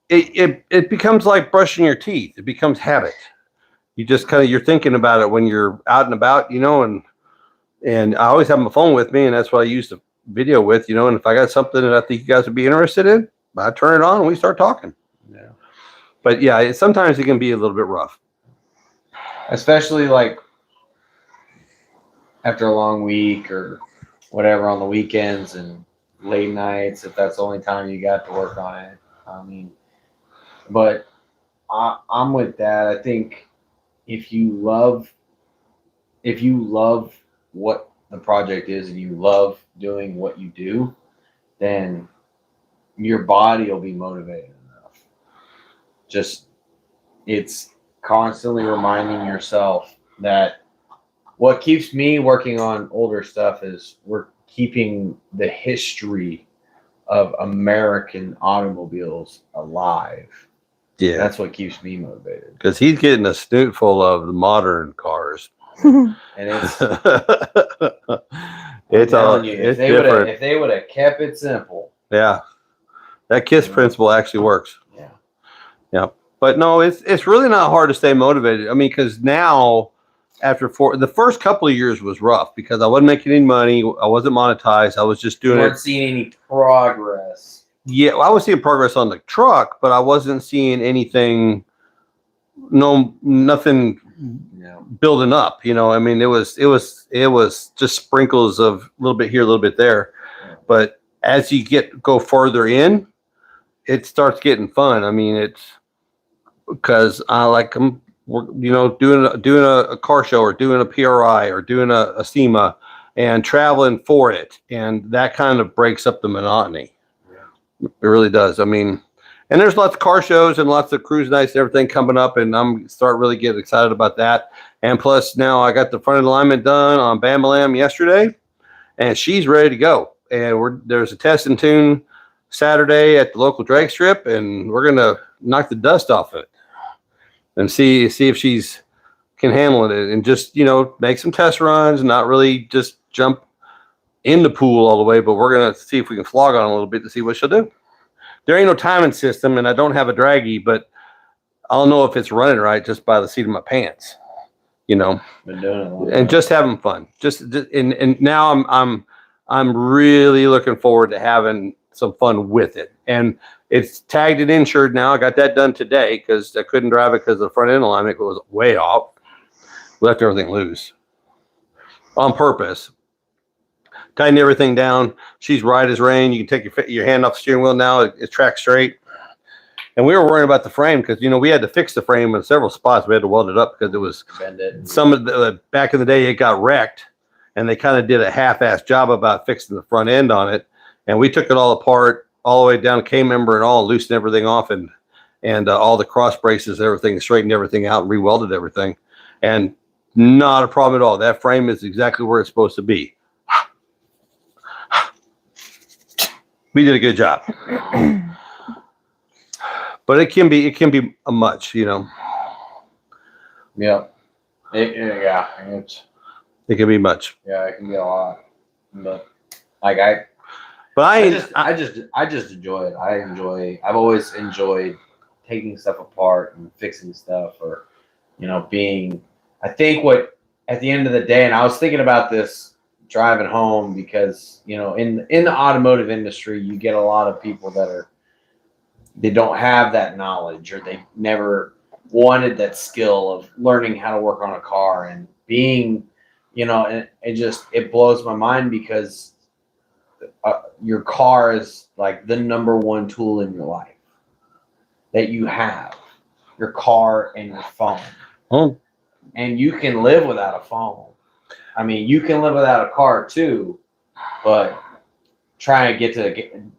it becomes like brushing your teeth. It becomes habit. You just you're thinking about it when you're out and about, and I always have my phone with me, and that's what I use the video with, and if I got something that I think you guys would be interested in, I turn it on and we start talking. Yeah. But yeah, sometimes it can be a little bit rough. Especially like after a long week or whatever on the weekends and late nights, if that's the only time you got to work on it. I mean, but I'm with that. I think if you love what the project is and you love doing what you do, then your body will be motivated enough. Just it's constantly reminding yourself that what keeps me working on older stuff is we're keeping the history of American automobiles alive. Yeah, that's what keeps me motivated. Because he's getting a snoot full of the modern cars. And it's it's telling you, it's different. If they would have kept it simple. Yeah, that KISS principle actually works. Yeah, yeah. But no, it's really not hard to stay motivated. I mean, because now after the first couple of years was rough because I wasn't making any money. I wasn't monetized. I was just doing it. You weren't seeing any progress. Yeah, well, I was seeing progress on the truck, but I wasn't seeing anything. Nothing building up. I mean, it was just sprinkles of a little bit here, a little bit there. Yeah. But as you go further in, it starts getting fun. I mean, it's because I like them. Doing a car show or doing a PRI or doing a SEMA and traveling for it, and that kind of breaks up the monotony. Yeah. It really does. I mean. And there's lots of car shows and lots of cruise nights and everything coming up, and I'm starting really getting excited about that. And plus, now I got the front end alignment done on Bamalam yesterday, and she's ready to go. And there's a test and tune Saturday at the local drag strip, and we're gonna knock the dust off it and see if she's can handle it, and just make some test runs, not really just jump in the pool all the way, but we're gonna see if we can flog on a little bit to see what she'll do. There ain't no timing system, and I don't have a draggy, but I'll know if it's running right just by the seat of my pants, Been doing it and just having fun. And now I'm really looking forward to having some fun with it. And it's tagged and insured now. I got that done today because I couldn't drive it because the front end alignment was way off. Left everything loose on purpose. Tighten everything down. She's right as rain. You can take your hand off the steering wheel now. It tracks straight. And we were worrying about the frame because, we had to fix the frame in several spots. We had to weld it up because it was some of the back in the day it got wrecked, and they kind of did a half-ass job about fixing the front end on it. And we took it all apart, all the way down to K-member and all, loosened everything off, and all the cross braces, everything, straightened everything out, and re-welded everything. And not a problem at all. That frame is exactly where it's supposed to be. We did a good job. But it can be a much, Yeah. It can be much. Yeah, it can be a lot. But I just enjoy it. I've always enjoyed taking stuff apart and fixing stuff, or I think what at the end of the day, and I was thinking about this driving home because in the automotive industry you get a lot of people that they don't have that knowledge, or they never wanted that skill of learning how to work on a car, and being and it blows my mind because your car is like the number one tool in your life that you have, your car and your phone. Oh. And you can live without a phone. I mean, you can live without a car too, but trying to get to,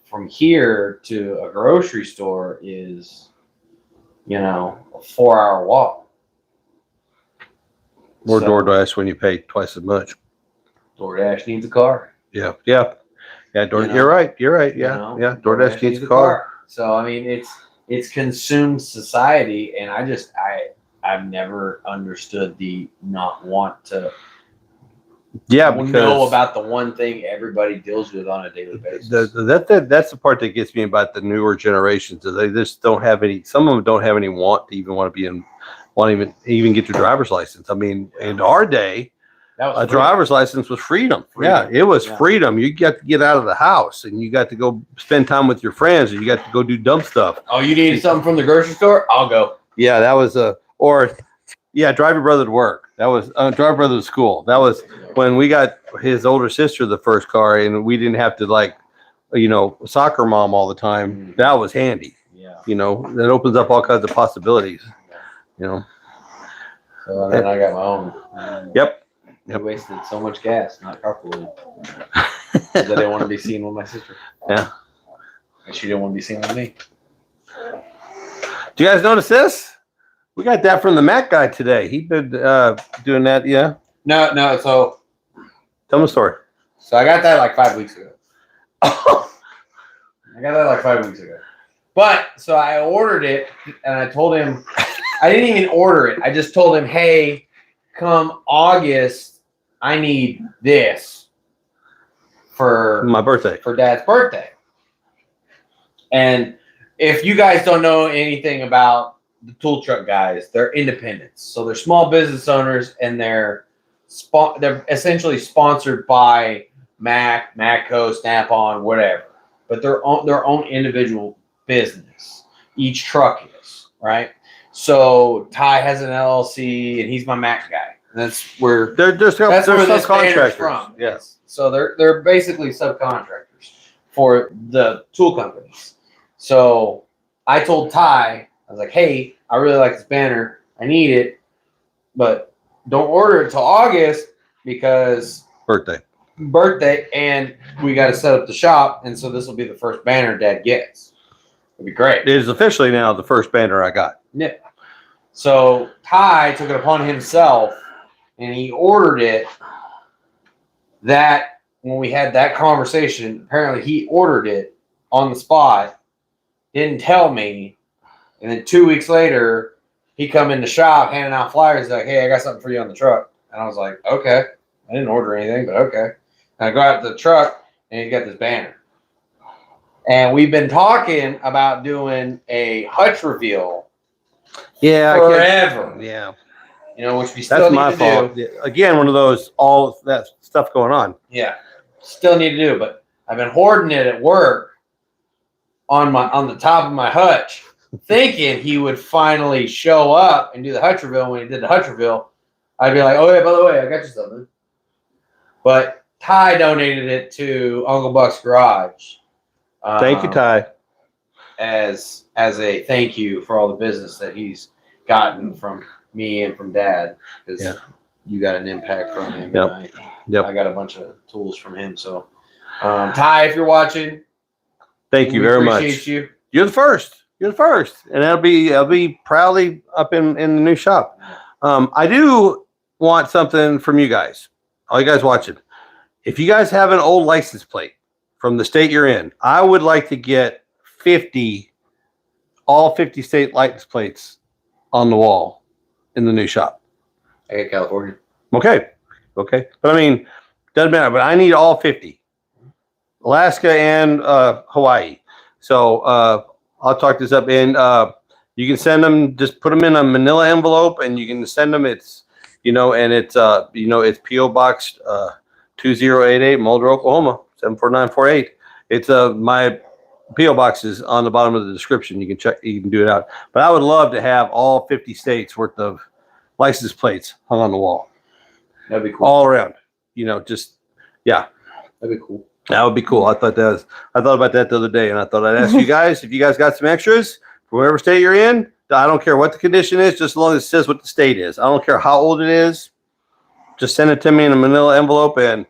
from here to a grocery store is, a 4-hour walk. Or DoorDash when you pay twice as much. DoorDash needs a car. Yeah. You're right. Yeah. DoorDash needs a car. So, I mean, it's consumed society, and I've never understood the not want to Yeah, we'll because know about the one thing everybody deals with on a daily basis. That's the part that gets me about the newer generations. Is they just don't have any. Some of them don't have any want to be in, want to even get your driver's license. I mean, in our day, That was a driver's license was freedom. Yeah, it was freedom. You got to get out of the house and you got to go spend time with your friends and you got to go do dumb stuff. Oh, you need something from the grocery store? I'll go. Yeah, that was drive your brother to work. That was drive your brother to school. That was when we got his older sister the first car and we didn't have to soccer mom all the time. That was handy. Yeah. That opens up all kinds of possibilities. So then I got my own. Yep. I wasted so much gas not carpooling because I didn't want to be seen with my sister. Yeah. And she didn't want to be seen with me. Do you guys notice this? We got that from the Mac guy today. He been doing that, yeah? No. So tell me a story. So I got that like 5 weeks ago. But so I ordered it and I told him I didn't even order it. I just told him, hey, come August, I need this for my birthday, for Dad's birthday. And if you guys don't know anything about the tool truck guys, they're independents. So they're small business owners and they're essentially sponsored by Mac, Matco, Snap-on, whatever. But they're on their own individual business. Each truck is, right? So Ty has an LLC and he's my Mac guy. That's where they're subcontractors from. Yes. So they're basically subcontractors for the tool companies. So I told Ty, I was like, hey, I really like this banner. I need it, but don't order it till August because birthday, and we got to set up the shop, and so this will be the first banner Dad gets. It'd be great. It is officially now the first banner I got. Yeah. So Ty took it upon himself. And he ordered it. That when we had that conversation, apparently he ordered it on the spot, didn't tell me, and then 2 weeks later, he come in the shop handing out flyers like, "Hey, I got something for you on the truck." And I was like, "Okay." I didn't order anything, but okay. And I go out to the truck, and he's got this banner. And we've been talking about doing a hutch reveal. Yeah, forever. Yeah. Which we still need to fault. do. Again, one of those, all that stuff going on. Yeah, still need to do, but I've been hoarding it at work on the top of my hutch, thinking he would finally show up and do the hutch reveal. When he did the hutch reveal, I'd be like, "Oh yeah, by the way, I got you something." But Ty donated it to Uncle Buck's Garage. Thank you, Ty, as a thank you for all the business that he's gotten from me and from Dad, because you got an impact from him. Yep. I got a bunch of tools from him. So, Ty, if you're watching, thank you very much. Appreciate you. You're the first, and I'll be proudly up in the new shop. I do want something from you guys, all you guys watching. If you guys have an old license plate from the state you're in, I would like to get all 50 state license plates on the wall in the new shop. I got California. Okay. But I mean, doesn't matter. But I need all 50, Alaska and Hawaii. So I'll talk this up. And you can send them. Just put them in a Manila envelope, and you can send them. It's it's PO Box 2088, Muldrow, Oklahoma 74948. It's my PO box is on the bottom of the description. You can check. You can do it out. But I would love to have all 50 states worth of license plates hung on the wall. That'd be cool. All around. That'd be cool. That would be cool. I thought about that the other day, and I thought I'd ask you guys if you guys got some extras from whatever state you're in. I don't care what the condition is, just as long as it says what the state is. I don't care how old it is. Just send it to me in a Manila envelope, and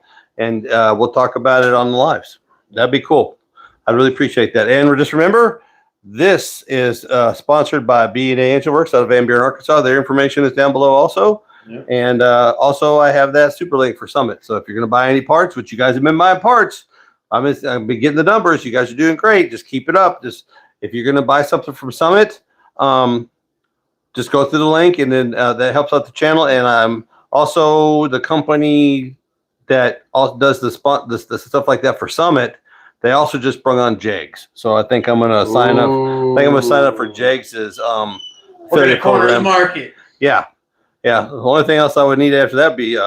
we'll talk about it on the lives. That'd be cool. I really appreciate that. And just remember, this is sponsored by B&A Engine Works out of Van Buren, Arkansas. Their information is down below also. Yep. And also I have that super link for Summit. So if you're going to buy any parts, which you guys have been buying parts, I've been getting the numbers. You guys are doing great. Just keep it up. Just if you're going to buy something from Summit, just go through the link, and then that helps out the channel. And I'm also the company that also does the stuff like that for Summit, they also just brought on JEGS. So I think I'm gonna sign up. I think I'm gonna sign up for JEGS's affiliate program. Market. Yeah. The only thing else I would need after that be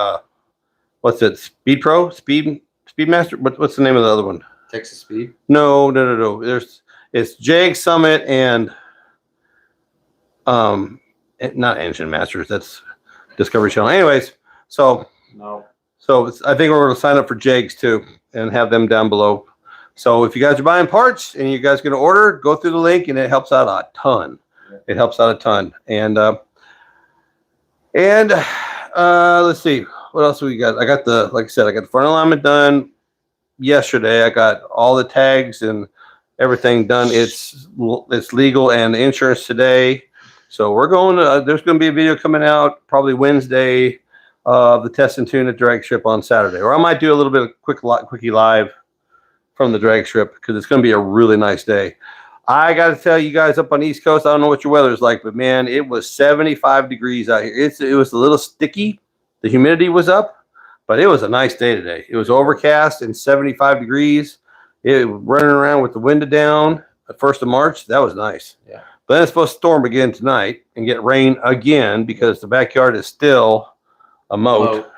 what's it? Speedmaster. What's the name of the other one? Texas Speed. No. It's JEGS Summit and not Engine Masters. That's Discovery Channel. Anyways, so I think we're going to sign up for JEGS too and have them down below. So if you guys are buying parts and you guys are going to order, go through the link, and it helps out a ton. It helps out a ton. And let's see what else we got. I got like I said, I got the front alignment done yesterday. I got all the tags and everything done. It's legal and the insurance today. So we're going to, there's going to be a video coming out probably Wednesday of the test and tune at drag strip on Saturday. Or I might do a little bit of quickie live from the drag strip because it's going to be a really nice day. I got to tell you guys up on the East Coast, I don't know what your weather is like, but man, it was 75 degrees out here. It was a little sticky. The humidity was up, but it was a nice day today. It was overcast and 75 degrees. It running around with the window down the 1st of March. That was nice. Yeah. But then it's supposed to storm again tonight and get rain again because the backyard is still a moat.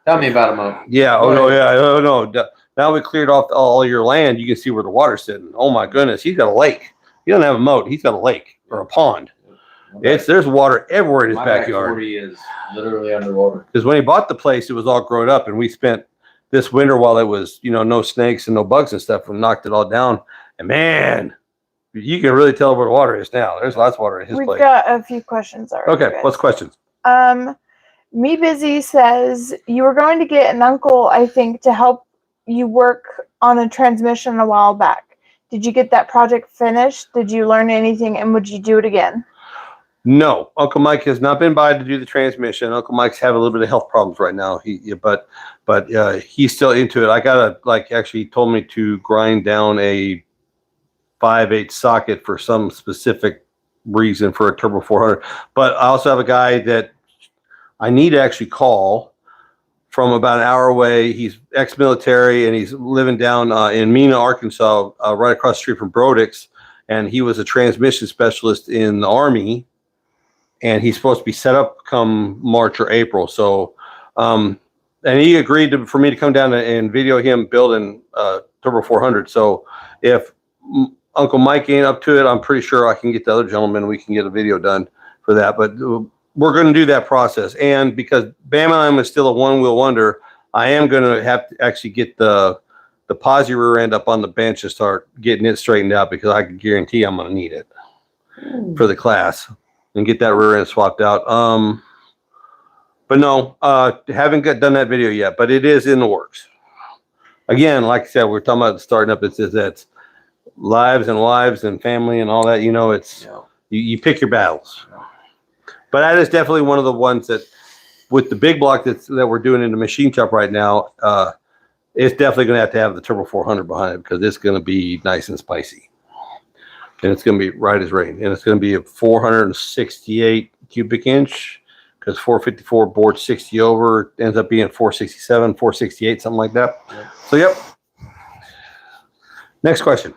Tell me about a moat. Yeah. Oh, no. Yeah. Oh, no. Now we cleared off all your land. You can see where the water's sitting. Oh, my goodness. He's got a lake. He doesn't have a moat. He's got a lake or a pond. There's water everywhere in his backyard. 40 is literally underwater. Because when he bought the place, it was all grown up, and we spent this winter while it was, no snakes and no bugs and stuff, and knocked it all down. And man, you can really tell where the water is now. There's lots of water in his place. We've got a few questions already. Okay, what's questions? Me Busy says you were going to get an uncle, I think, to help you work on a transmission a while back. Did you get that project finished? Did you learn anything, and would you do it again? No, Uncle Mike has not been by to do the transmission. Uncle Mike's having a little bit of health problems right now. But he's still into it. I gotta actually he told me to grind down a 5/8 socket for some specific reason for a Turbo 400. But I also have a guy that I need to actually call from about an hour away. He's ex-military and he's living down in Mena, Arkansas, right across the street from Brodix. And he was a transmission specialist in the Army. And he's supposed to be set up come March or April. So, and he agreed for me to come down and video him building Turbo 400. So if Uncle Mike ain't up to it, I'm pretty sure I can get the other gentleman. We can get a video done for that. But we're going to do that process. And because Bam is still a one-wheel wonder, I am going to have to actually get the posi rear end up on the bench and start getting it straightened out because I can guarantee I'm going to need it for the class. And get that rear end swapped out. But no, haven't done that video yet, but it is in the works. Again, like I said, we're talking about starting up. That's lives and wives and family and all that. It's you pick your battles. But that is definitely one of the ones that, with the big block that we're doing in the machine shop right now, it's definitely going to have the Turbo 400 behind it because it's going to be nice and spicy. And it's going to be right as rain. And it's going to be a 468 cubic inch because 454 board 60 over ends up being 467, 468, something like that. Yeah. So, yep. Next question.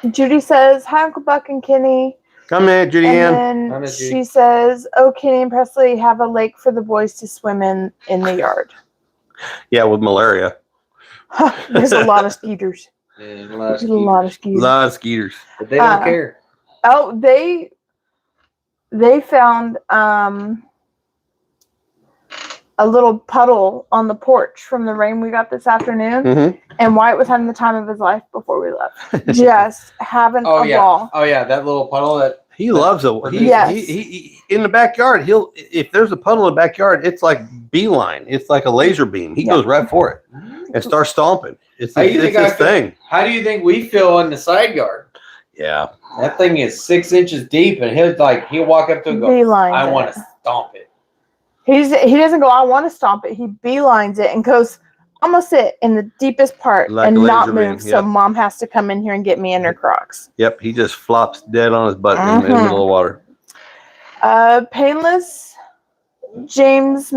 Judy says, hi, Uncle Buck and Kenny. Come in, Judy Ann. And she says, Kenny and Presley have a lake for the boys to swim in the yard. Yeah, with malaria. There's a lot of skeeters. And a lot of skeeters. A lot of skeeters. But they don't care. Oh, they found a little puddle on the porch from the rain we got this afternoon. Mm-hmm. And Wyatt was having the time of his life before we left. Just having a ball. Oh, yeah. That little puddle that. He loves it. He in the backyard, if there's a puddle in the backyard, it's like beeline. It's like a laser beam. He goes right for it and starts stomping. It's his thing. How do you think we feel in the side yard? Yeah. That thing is 6 inches deep, and he'll walk up to it and go, I want to stomp it. He doesn't go, I want to stomp it. He beelines it and goes, I'm going to sit in the deepest part and not move. So Mom has to come in here and get me in her Crocs. Yep. He just flops dead on his butt in the middle of water. Painless James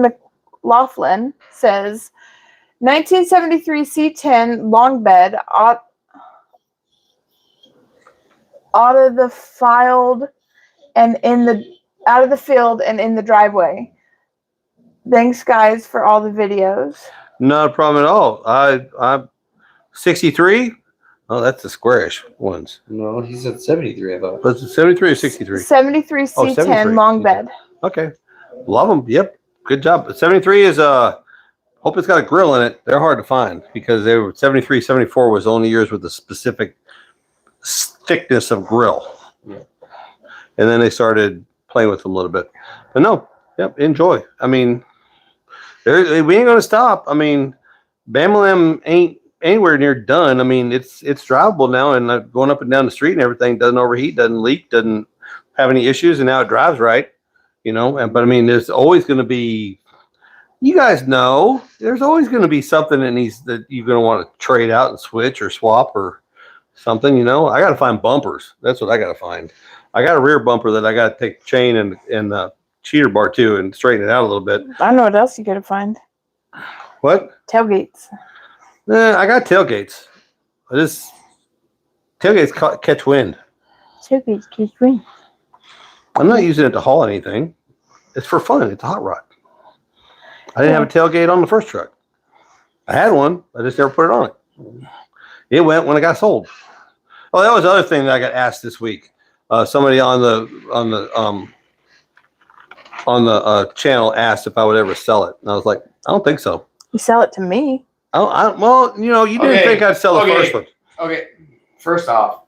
Laughlin says 1973 C10 long bed out of the field and out of the field and in the driveway. Thanks, guys, for all the videos. Not a problem at all. I'm 63. Oh, that's the squarish ones. No, he said 73. I thought. Was it 73 or 63? 73 C10 73. long bed. Okay. Love them. Yep. Good job. 73 is hope it's got a grill in it. They're hard to find because they were 73, 74 was the only years with a specific thickness of grill. Yeah. And then they started playing with them a little bit. But no, yep, enjoy. I mean, we ain't gonna stop. I mean, Bamalam ain't anywhere near done. I mean, it's drivable now, and going up and down the street and everything doesn't overheat, doesn't leak, doesn't have any issues, and now it drives right. You know, but I mean, there's always going to be. You guys know there's always going to be something that you're going to want to trade out and switch or swap or something. You know, I got to find bumpers. That's what I got to find. I got a rear bumper that I got to take the chain and the cheater bar to and straighten it out a little bit. I know what else you got to find. What? Tailgates. I got tailgates. Tailgates catch wind. Tailgates catch wind. I'm not using it to haul anything. It's for fun. It's a hot rod. I didn't have a tailgate on the first truck. I had one. I just never put it on it. It went when it got sold. Oh, that was the other thing that I got asked this week. Somebody on the channel asked if I would ever sell it, and I was like, I don't think so. You sell it to me. Well, you know, you didn't think I'd sell the first one. Okay, first off,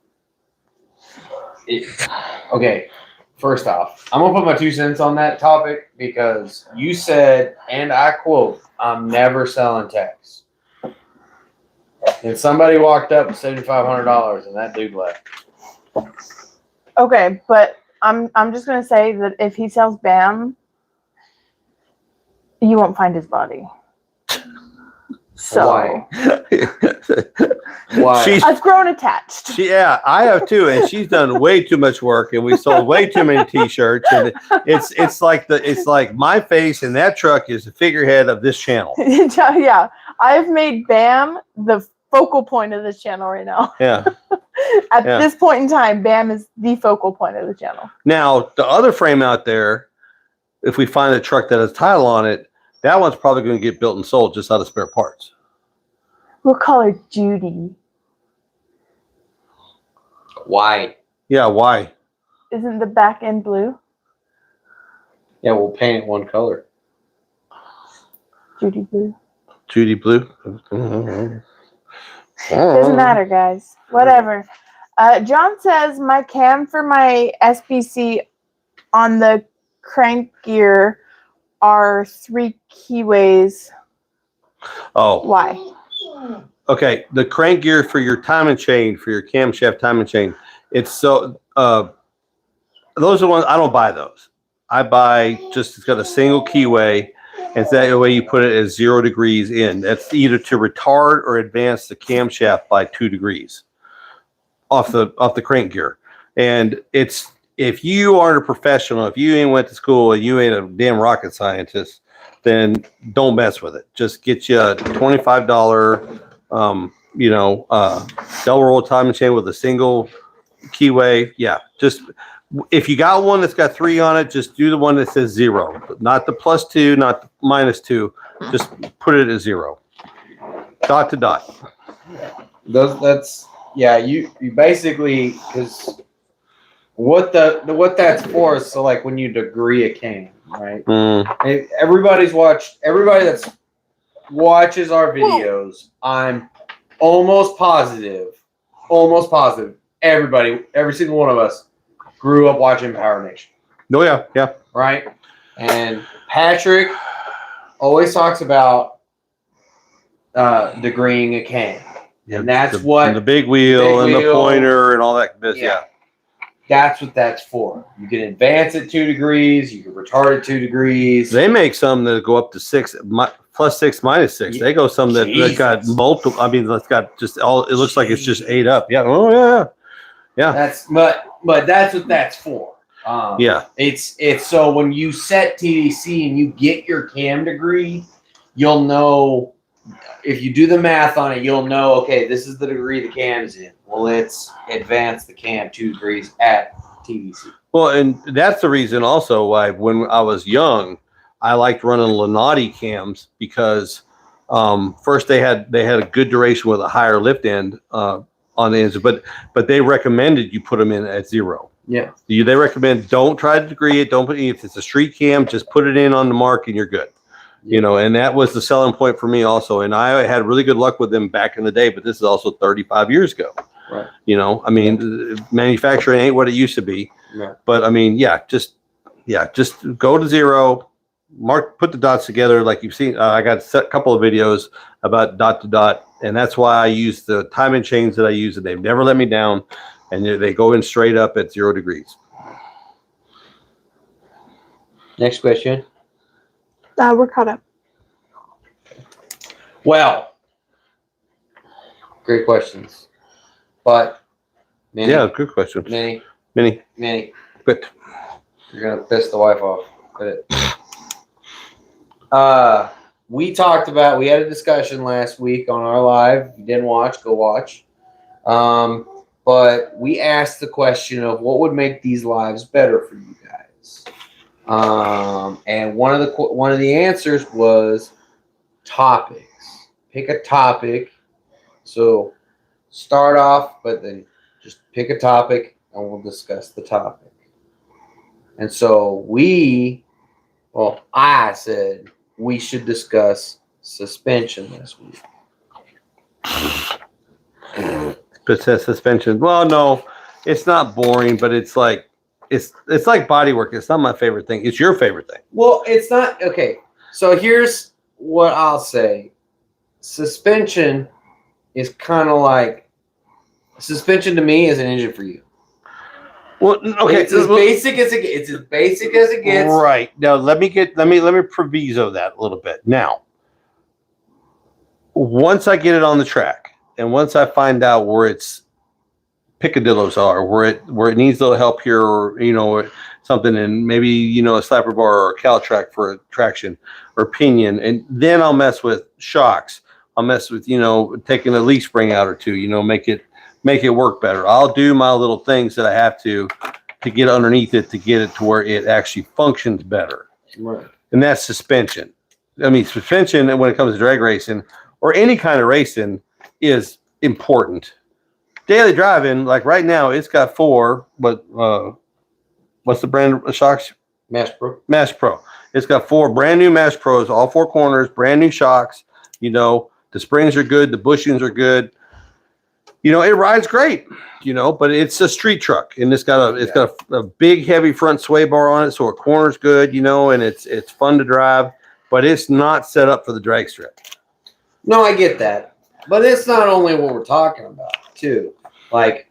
I'm gonna put my 2 cents on that topic because you said, and I quote, "I'm never selling techs." And somebody walked up with $7,500, and that dude left. Okay, but I'm just gonna say that if he sells BAM, you won't find his body. So Why? Why? I've grown attached. Yeah, I have too, and she's done way too much work, and we sold way too many T-shirts, and it's like my face, and that truck is the figurehead of this channel. Yeah, I've made BAM the focal point of this channel right now. Yeah. At this point in time, BAM is the focal point of the channel. Now, the other frame out there, if we find a truck that has title on it, that one's probably going to get built and sold just out of spare parts. We'll call her Judy. Why? Yeah, why? Isn't the back end blue? Yeah, we'll paint it one color. Judy blue. Judy Blue. Doesn't matter, guys. Whatever. John says my cam for my SBC on the crank gear are 3 keyways. Oh. Why? Okay, the crank gear for your timing chain, for your camshaft timing chain, it's so those are the ones I don't buy those. I buy just it's got a single keyway, and that way you put it at 0 degrees in. That's either to retard or advance the camshaft by 2 degrees off the crank gear. And it's if you aren't a professional, if you ain't went to school and you ain't a damn rocket scientist, then don't mess with it. Just get you a $25 double roll timing chain with a single keyway. Yeah, just if you got one that's got 3 on it, just do the one that says 0, not the +2, not the -2. Just put it at 0, dot to dot. You basically, because what that's for is so like when you degree a can, right? Everybody that watches our videos, I'm almost positive, every single one of us grew up watching Power Nation. Oh yeah. Right? And Patrick always talks about degreeing a can. Yeah, and that's the big wheel and the pointer and all that business. Yeah. That's what that's for. You can advance it 2 degrees. You can retard it 2 degrees. They make some that go up to 6, +6, -6. They go some that got multiple. I mean, that's got just all. It looks like it's just 8 up. Yeah. Oh yeah. That's but that's what that's for. Yeah. It's so when you set TDC and you get your cam degree, you'll know if you do the math on it, you'll know, okay, this is the degree the cam's in. Well, let's advance the cam 2 degrees at TDC. Well, and that's the reason also why when I was young, I liked running Lenati cams because first they had a good duration with a higher lift end on the ends, but they recommended you put them in at 0. Yeah. They recommend don't try to degree it. Don't put if it's a street cam, just put it in on the mark and you're good. Yeah. And that was the selling point for me also. And I had really good luck with them back in the day, but this is also 35 years ago. Right. I mean, manufacturing ain't what it used to be. Yeah. But I mean, just go to 0, mark, put the dots together like you've seen. I got a couple of videos about dot to dot, and that's why I use the timing chains that I use, and they've never let me down. And they go in straight up at 0 degrees. Next question. We're caught up. Well, great questions, but Yeah, good question. Minnie, Quit. you're gonna piss the wife off. Quit it. We had a discussion last week on our live. If you didn't watch, go watch. But we asked the question of what would make these lives better for you guys. And one of the answers was topics. Pick a topic. So start off, but then just pick a topic and we'll discuss the topic. And so I said we should discuss suspension this week. Suspension. Well, no, it's not boring, but it's like body work. It's not my favorite thing. It's your favorite thing. Well, it's not okay. So here's what I'll say. Suspension is kind of like suspension to me is an engine for you. Well, okay, It's as basic as it gets. Right. Now let me proviso that a little bit. Now, once I get it on the track, and once I find out where its picadillos are, where it needs a little help here, or something, and maybe a slapper bar or a cow track for a traction or pinion, and then I'll mess with shocks. I'll mess with taking a leaf spring out or two. Make it work better. I'll do my little things that I have to get underneath it to get it to where it actually functions better. Right. And that's suspension. I mean, suspension when it comes to drag racing or any kind of racing is important. Daily driving, like right now, it's got 4. But what's the brand of shocks? Mass Pro. Mass Pro. It's got 4 brand new Mass Pros, all 4 corners, brand new shocks. The springs are good, the bushings are good. It rides great. But it's a street truck, and it's got a big heavy front sway bar on it, so a corner's good. And it's fun to drive, but it's not set up for the drag strip. No, I get that. But it's not only what we're talking about, too. Like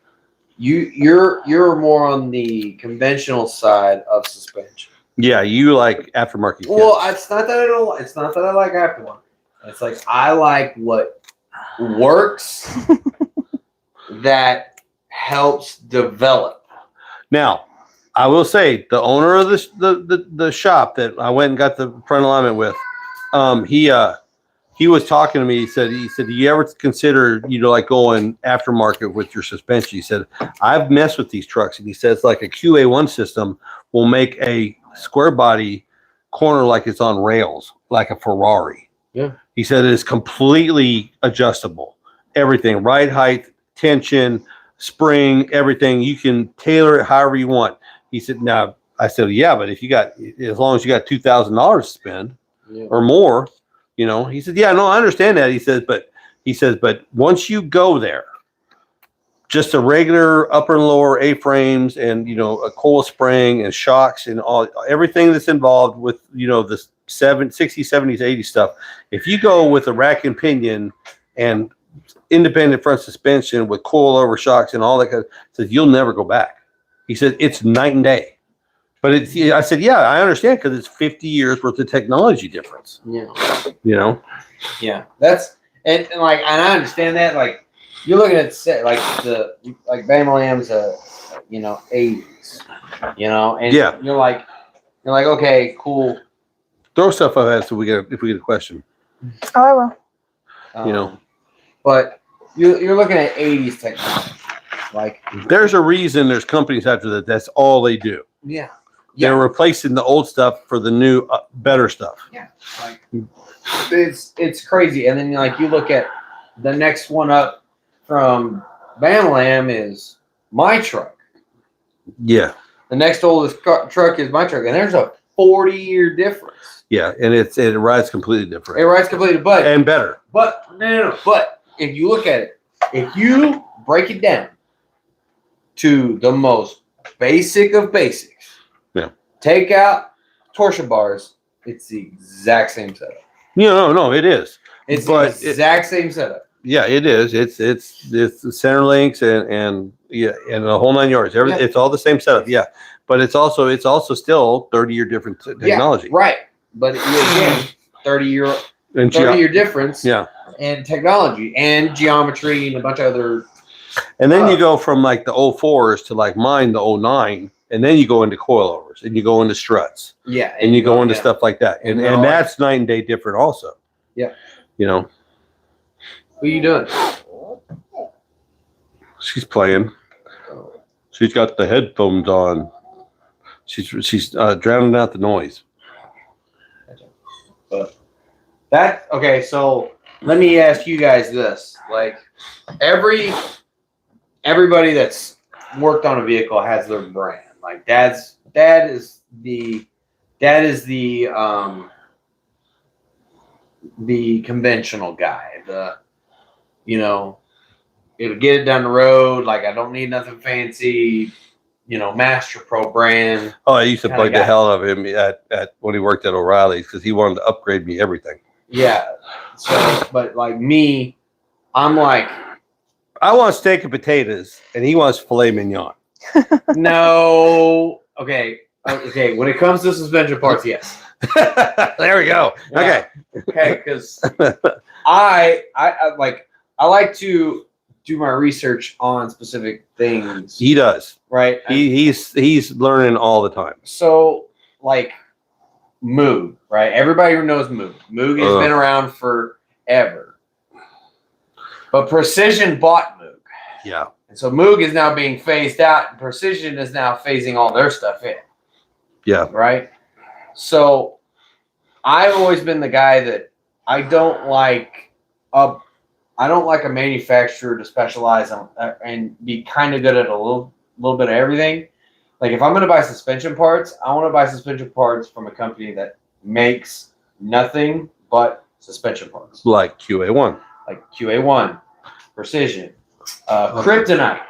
you're more on the conventional side of suspension. Yeah, you like aftermarket. Well, it's not that I don't. It's not that I like aftermarket. It's like I like what works that helps develop. Now, I will say the owner of the shop that I went and got the front alignment with, he was talking to me. He said, do you ever consider, like going aftermarket with your suspension? He said, I've messed with these trucks. And he says, like a QA1 system will make a square body corner like it's on rails, like a Ferrari. Yeah. He said it is completely adjustable. Everything, ride height, tension, spring, everything. You can tailor it however you want. He said, now, I said, yeah, but as long as you got $2,000 to spend or more, he said, yeah, no, I understand that. He says, but once you go there, just a regular upper and lower A-frames and, a coil spring and shocks and everything that's involved with, the 60s, 70s, 80s stuff. If you go with a rack and pinion and independent front suspension with coil over shocks and all that kind of stuff, you'll never go back. He said, it's night and day. But I said, yeah, I understand because it's 50 years worth of technology difference. Yeah. Yeah. That's and I understand that. Like you're looking at like Bama Lamb's 80s, and Yeah. you're like, okay, cool. Throw stuff at us if we get a question. Oh, I will. But you're looking at 80s technology. Like, There's a reason there's companies after that. That's all they do. yeah. They're replacing the old stuff for the new, better stuff. Yeah. Like, it's crazy. And then like you look at the next one up from Bam is my truck. Yeah. The next oldest truck is my truck, and there's a 40-year difference. Yeah, and it rides completely different. It rides completely, but and better. But no. But if you look at it, if you break it down to the most basic of basics, take out torsion bars, it's the exact same setup. No, it is. It's the exact same setup. Yeah, it is. It's the center links and the whole 9 yards. It's all the same setup. Yeah, but it's also still 30-year different technology. Yeah, right. But again, 30-year difference. Yeah, and technology and geometry and a bunch of other. And then you go from like the 04s to like mine, the 09, and then you go into coilovers and you go into struts. Yeah, and you go into stuff like that, and that's night and day different also. Yeah, What are you doing? She's playing. She's got the headphones on. She's drowning out the noise. But okay. So let me ask you guys this: like everybody that's worked on a vehicle has their brand. Like dad is the conventional guy. It'll get it down the road. Like I don't need nothing fancy. Master Pro brand. Oh, I used to bug the hell out of him at when he worked at O'Reilly's because he wanted to upgrade me everything. Yeah. So, but like me, I'm like, I want steak and potatoes, and he wants filet mignon. No. Okay. When it comes to suspension parts, yes. There we go. Yeah. Okay. Because I like to do my research on specific things. He does. Right. He's learning all the time. So like Moog, right? Everybody who knows Moog. Moog has been around forever. But Precision bought Moog. Yeah. And so Moog is now being phased out, and Precision is now phasing all their stuff in. Yeah. Right? So I've always been the guy that I don't like a manufacturer to specialize on and be kind of good at a little bit of everything. Like if I'm going to buy suspension parts, I want to buy suspension parts from a company that makes nothing but suspension parts. Like QA1. Like QA1, Precision, Kryptonite,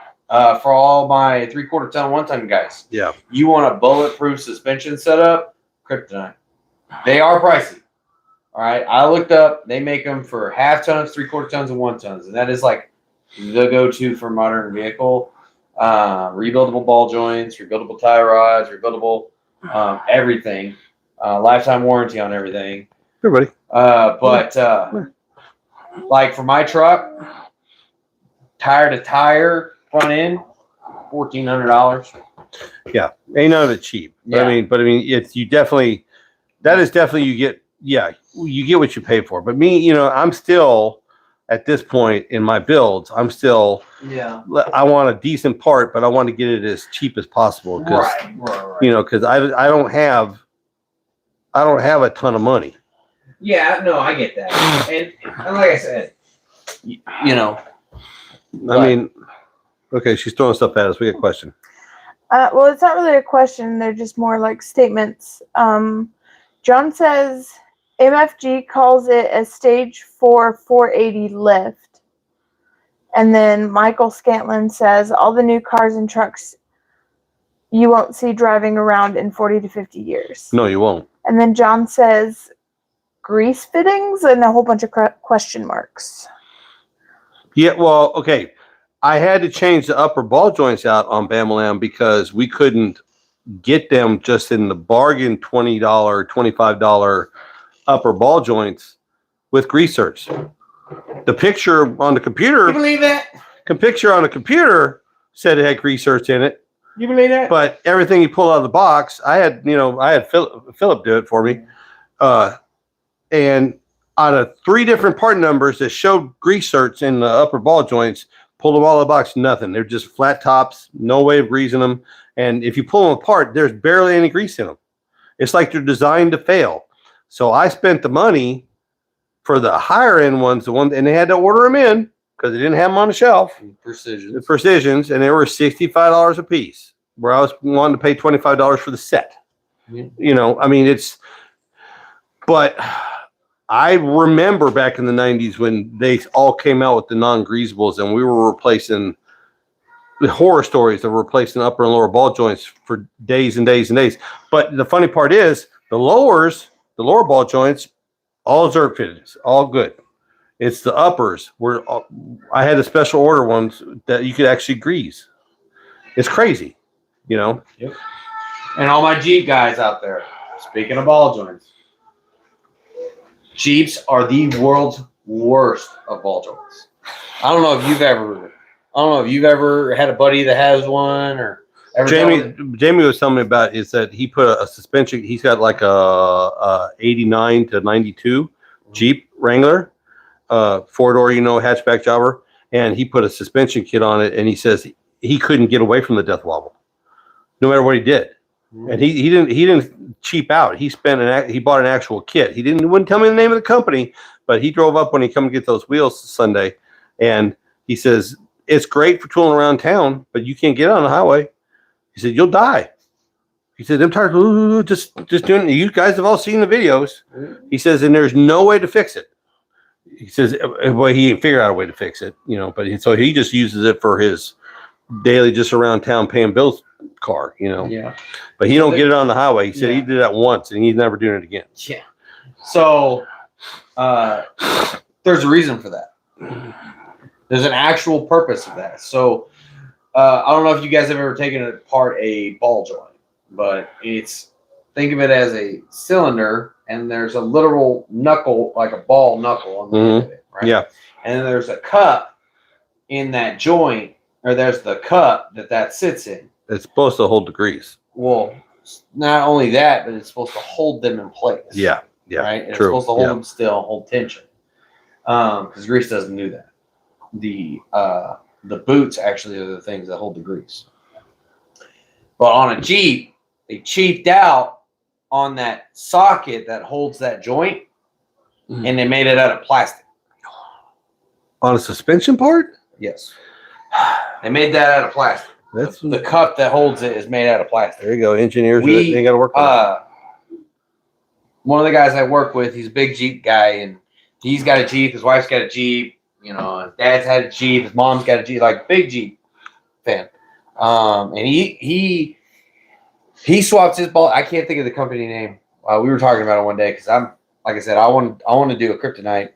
for all my 3/4 ton, 1 ton guys. Yeah. You want a bulletproof suspension setup? Kryptonite. They are pricey. All right. I looked up. They make them for 1/2 tons, 3/4 tons, and 1 tons, and that is like the go-to for modern vehicle. Rebuildable ball joints, rebuildable tie rods, rebuildable everything. Lifetime warranty on everything. Everybody. Like for my truck, tire to tire, front end, $1,400. Yeah, ain't none of it cheap. Yeah. But I mean, it's you definitely. That is definitely you get. Yeah, you get what you pay for. But me, I'm still at this point in my builds. I'm still. Yeah. I want a decent part, but I want to get it as cheap as possible. Right. Because I don't have a ton of money. Yeah, no, I get that. And like I said, I mean, okay, she's throwing stuff at us. We got a question. Well, it's not really a question. They're just more like statements. John says MFG calls it a stage 4 480 lift. And then Michael Scantlin says all the new cars and trucks you won't see driving around in 40 to 50 years. No, you won't. And then John says grease fittings and a whole bunch of question marks. Yeah, well, okay. I had to change the upper ball joints out on Bam because we couldn't get them just in the bargain $20, $25 upper ball joints with grease zerks. The picture on the computer. You believe that? The picture on the computer said it had grease zerks in it, You believe that? But everything he pulled out of the box, I had Philip do it for me. And out of 3 different part numbers that showed grease certs in the upper ball joints, pulled them all out of the box, nothing. They're just flat tops, no way of greasing them. And if you pull them apart, there's barely any grease in them. It's like they're designed to fail. So I spent the money for the higher end ones, and they had to order them in because they didn't have them on the shelf. Precision. The Precisions, and they were $65 a piece, where I was wanting to pay $25 for the set. Yeah. You know, I mean, but I remember back in the 90s when they all came out with the non-greasables, and we were replacing the horror stories of replacing upper and lower ball joints for days and days and days. But the funny part is the lower ball joints, all Zerk fitteds, all good. It's the uppers where I had the special order ones that you could actually grease. It's crazy, you know? Yep. And all my Jeep guys out there, speaking of ball joints, Jeeps are the world's worst of ball joints. I don't know if you've ever had a buddy that has one or ever. Jamie was telling me about is that he put a suspension. He's got like a 89 to 92 Jeep Wrangler, 4-door, hatchback jobber, and he put a suspension kit on it, and he says he couldn't get away from the death wobble, no matter what he did. And he didn't cheap out. He bought an actual kit. Wouldn't tell me the name of the company, but he drove up when he come to get those wheels Sunday, and he says it's great for tooling around town, but you can't get on the highway. He said you'll die. He said them tires just doing it. You guys have all seen the videos. He says, and there's no way to fix it. He says, well, he figured out a way to fix it, but so he just uses it for his daily, just around town paying bills car, Yeah. But he don't get it on the highway. He said he did that once and he's never doing it again. Yeah. So there's a reason for that. There's an actual purpose of that. So I don't know if you guys have ever taken apart a ball joint, but think of it as a cylinder and there's a literal knuckle, like a ball knuckle on the end of it, right? Yeah. And then there's a cup in that joint, or there's the cup that sits in. It's supposed to hold the grease. Well, not only that, but it's supposed to hold them in place. Yeah. Right? And True. It's supposed to hold them still, hold tension. Because grease doesn't do that. The boots actually are the things that hold the grease. But on a Jeep, they cheaped out on that socket that holds that joint, and they made it out of plastic. On a suspension part? Yes. They made that out of plastic. That's the cup that holds it is made out of plastic. There you go. Engineers, they got to work with one of the guys I work with, he's a big Jeep guy, and he's got a Jeep. His wife's got a Jeep. His dad's had a Jeep. His mom's got a Jeep. Like, big Jeep fan. And he swapped his ball. I can't think of the company name. We were talking about it one day because like I said, I want to do a kryptonite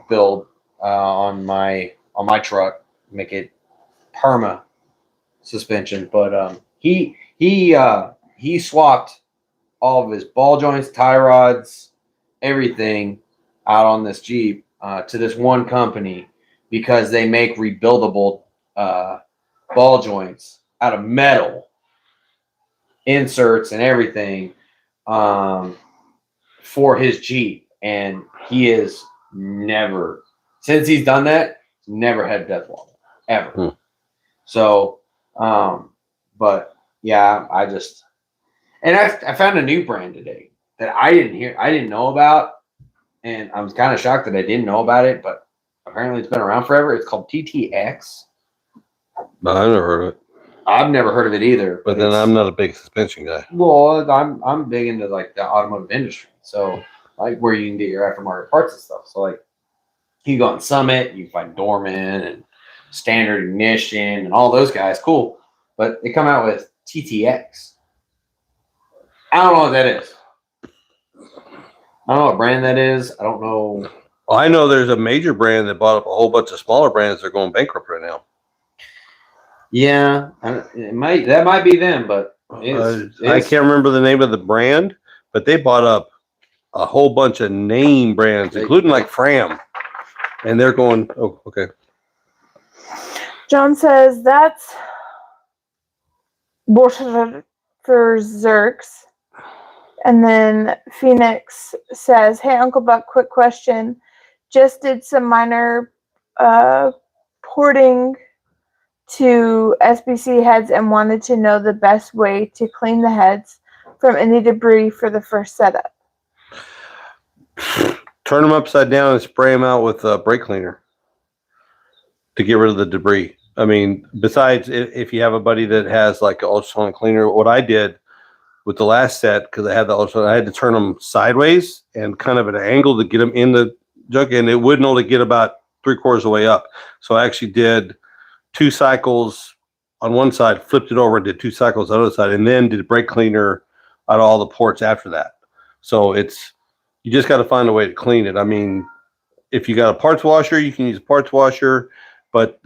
build on my truck, make it perma suspension. But he swapped all of his ball joints, tie rods, everything out on this Jeep to this one company because they make rebuildable ball joints out of metal, inserts and everything for his Jeep. And he is never, since he's done that, never had death wobble ever. So, but yeah, I found a new brand today that I didn't know about. And I'm kind of shocked that I didn't know about it, but apparently it's been around forever. It's called TTX. No, I've never heard of it. I've never heard of it either. But then I'm not a big suspension guy. Well, I'm big into like the automotive industry. So like where you can get your aftermarket parts and stuff. So like you go on Summit, you find Dorman and Standard Ignition and all those guys. Cool. But they come out with TTX. I don't know what that is. I don't know what brand that is. I don't know. Well, I know there's a major brand that bought up a whole bunch of smaller brands that are going bankrupt right now. Yeah, that might be them, but I can't remember the name of the brand, but they bought up a whole bunch of name brands, including like Fram, and they're going. Oh, okay. John says that's for Zerks. And then Phoenix says, "Hey, Uncle Buck, quick question. Just did some minor porting to SBC heads and wanted to know the best way to clean the heads from any debris for the first setup." Turn them upside down and spray them out with a brake cleaner to get rid of the debris. I mean, besides if you have a buddy that has like an ultrasonic cleaner, what I did with the last set, because I had the ultrasonic, I had to turn them sideways and kind of at an angle to get them in the jug, and it wouldn't only get about 3/4 of the way up. So I actually did 2 cycles on one side, flipped it over, and did 2 cycles on the other side, and then did a brake cleaner out of all the ports after that. So you just got to find a way to clean it. I mean, if you got a parts washer, you can use a parts washer, but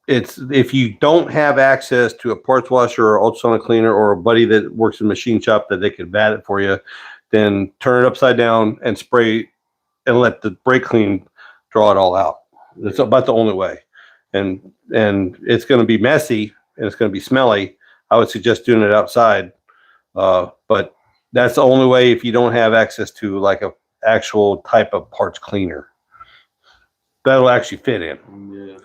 if you don't have access to a parts washer or ultrasonic cleaner or a buddy that works in a machine shop that they could vat it for you, then turn it upside down and spray and let the brake clean draw it all out. That's about the only way. And it's going to be messy and it's going to be smelly. I would suggest doing it outside. But that's the only way if you don't have access to like a actual type of parts cleaner that'll actually fit in. Yeah.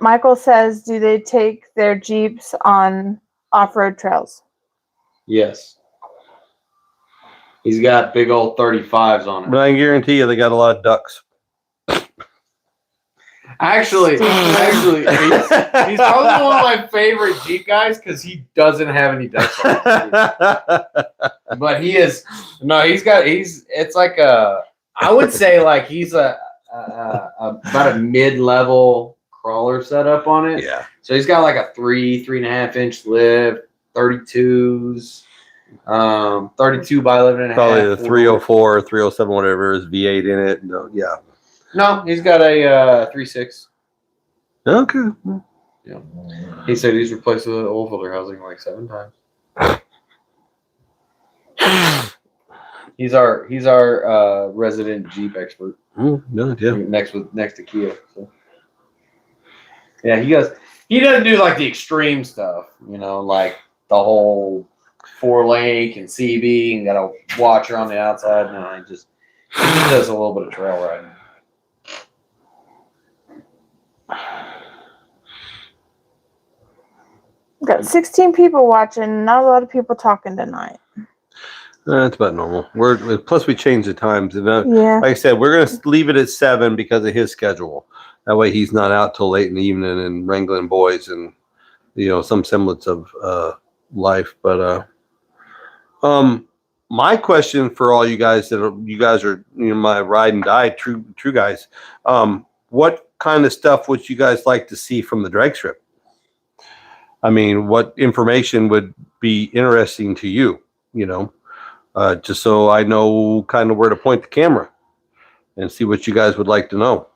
Michael says, "Do they take their Jeeps on off-road trails?" Yes. He's got big old 35s on it. But I can guarantee you they got a lot of ducks. Actually, he's probably one of my favorite Jeep guys because he doesn't have any ducks on it. But it's like I would say like he's about a mid-level crawler setup on it. Yeah. So he's got like a 3.5 inch lift, 32s, 32 by 11.5. Probably the 304, 307, whatever is V8 in it. No, yeah. No, he's got a 3.6. Okay. Yeah. He said he's replaced the oil filter housing like 7 times. He's our resident Jeep expert. No, yeah. Next to Kia. So. Yeah, he doesn't do like the extreme stuff, like the whole 4-lane and CB and got a watcher on the outside. No, he just does a little bit of trail riding. Got 16 people watching. Not a lot of people talking tonight. That's about normal. Plus we changed the times. And, Yeah. like I said, we're going to leave it at 7 because of his schedule. That way he's not out till late in the evening and wrangling boys and some semblance of life. But my question for all you guys are my ride and die true guys. What kind of stuff would you guys like to see from the drag strip? I mean, what information would be interesting to you? Just so I know kind of where to point the camera and see what you guys would like to know.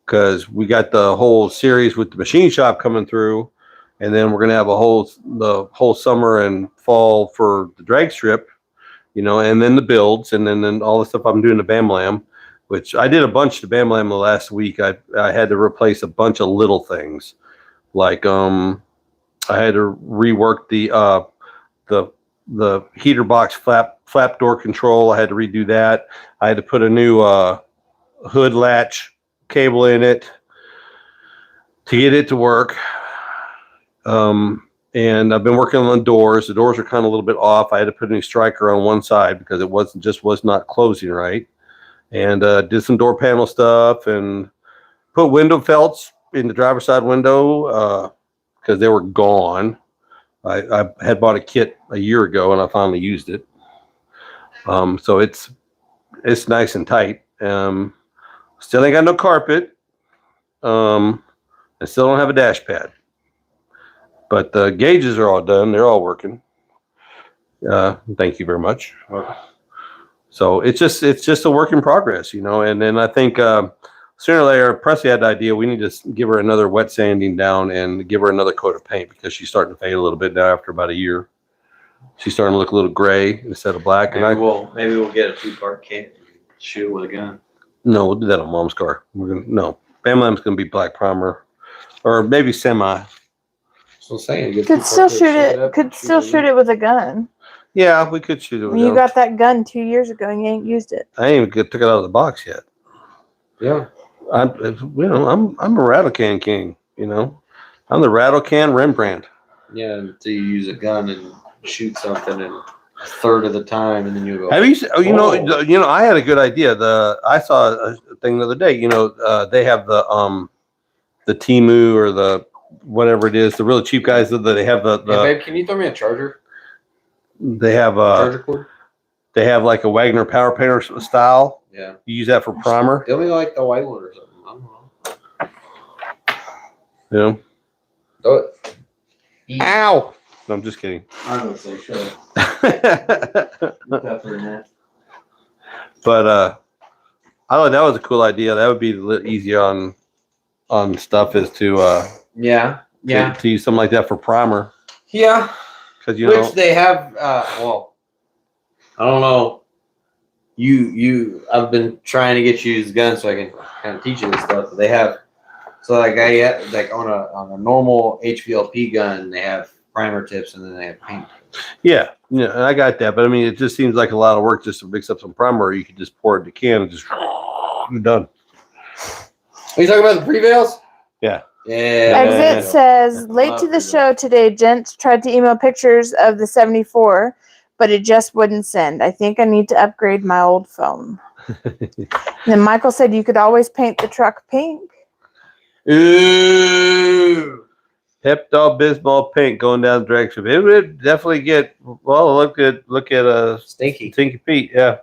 Because we got the whole series with the machine shop coming through, and then we're gonna have the whole summer and fall for the drag strip, and then the builds, and then all the stuff I'm doing to Bam Lam, which I did a bunch to Bam Lam the last week. I had to replace a bunch of little things, like I had to rework the heater box flap door control. I had to redo that. I had to put a new hood latch cable in it to get it to work. And I've been working on the doors. The doors are kind of a little bit off. I had to put a new striker on one side because it was not closing right. And did some door panel stuff and put window felts in the driver's side window because they were gone. I had bought a kit a year ago and I finally used it. So it's nice and tight. Still ain't got no carpet. I still don't have a dash pad. But the gauges are all done. They're all working. Thank you very much. So it's just a work in progress, And then I think sooner or later, Presley had the idea we need to give her another wet sanding down and give her another coat of paint because she's starting to fade a little bit now after about a year. She's starting to look a little gray instead of black. Maybe we'll get a 2-part kit and shoot it with a gun. No, we'll do that on Mom's car. No, Bam Lam's gonna be black primer or maybe semi. So I'm saying, get Could two still parts, shoot set it. up, Could still shoot it with a gun. Yeah, we could shoot it. I mean, you got that gun 2 years ago and you ain't used it. I ain't even took it out of the box yet. Yeah. I'm a rattle can king. You know, I'm the rattle can Rembrandt. Yeah, until you use a gun and shoot something and a third of the time, and then you go. Have you? Oh, "Oh." you know, I had a good idea. I saw a thing the other day. You know, they have the Temu or the whatever it is, the really cheap guys that they have Hey, babe, can you throw me a charger? they have Charger cord? they have like a Wagner power painter style. Yeah. You use that for primer. They'll be like the white one or something. I don't know. You know. Do it. Ow! No, I'm just kidding. I'm gonna say sure. But I thought that was a cool idea. That would be a little easier on stuff is to Yeah. Yeah. to use something like that for primer Yeah. because you Which know they have. Well, I don't know. I've been trying to get you to use guns so I can kind of teach you this stuff. But they have. So like like on a normal HVLP gun, they have primer tips and then they have paint. yeah I got that, but I mean it just seems like a lot of work just to mix up some primer. You could just pour it in a can and just you're done. Are you talking about the prevails? Yeah. Yeah. Exit says, late to the show today, gents tried to email pictures of the 74, but it just wouldn't send. I think I need to upgrade my old phone. And then Michael said you could always paint the truck pink. Ooh. Pepto Bismol pink going down the drag strip. It would definitely get well. Look at Stinky. Stinky Pete. Yeah,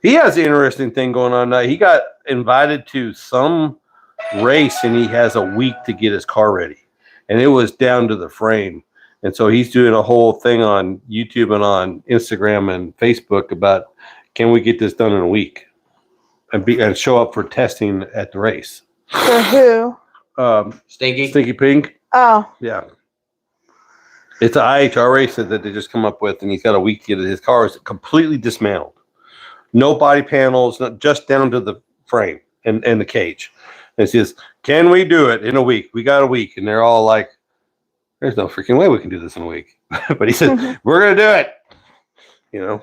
he has an interesting thing going on now. He got invited to some race and he has a week to get his car ready, and it was down to the frame. And so he's doing a whole thing on YouTube and on Instagram and Facebook about can we get this done in a week and show up for testing at the race. For who? Stinky. Stinky Pink. Oh, Yeah. It's an IHR race that they just come up with, and he's got a week to get it. His car is completely dismantled. No body panels, just down to the frame and the cage. And he says, can we do it in a week? We got a week. And they're all like, there's no freaking way we can do this in a week. But he said, we're going to do it. You know,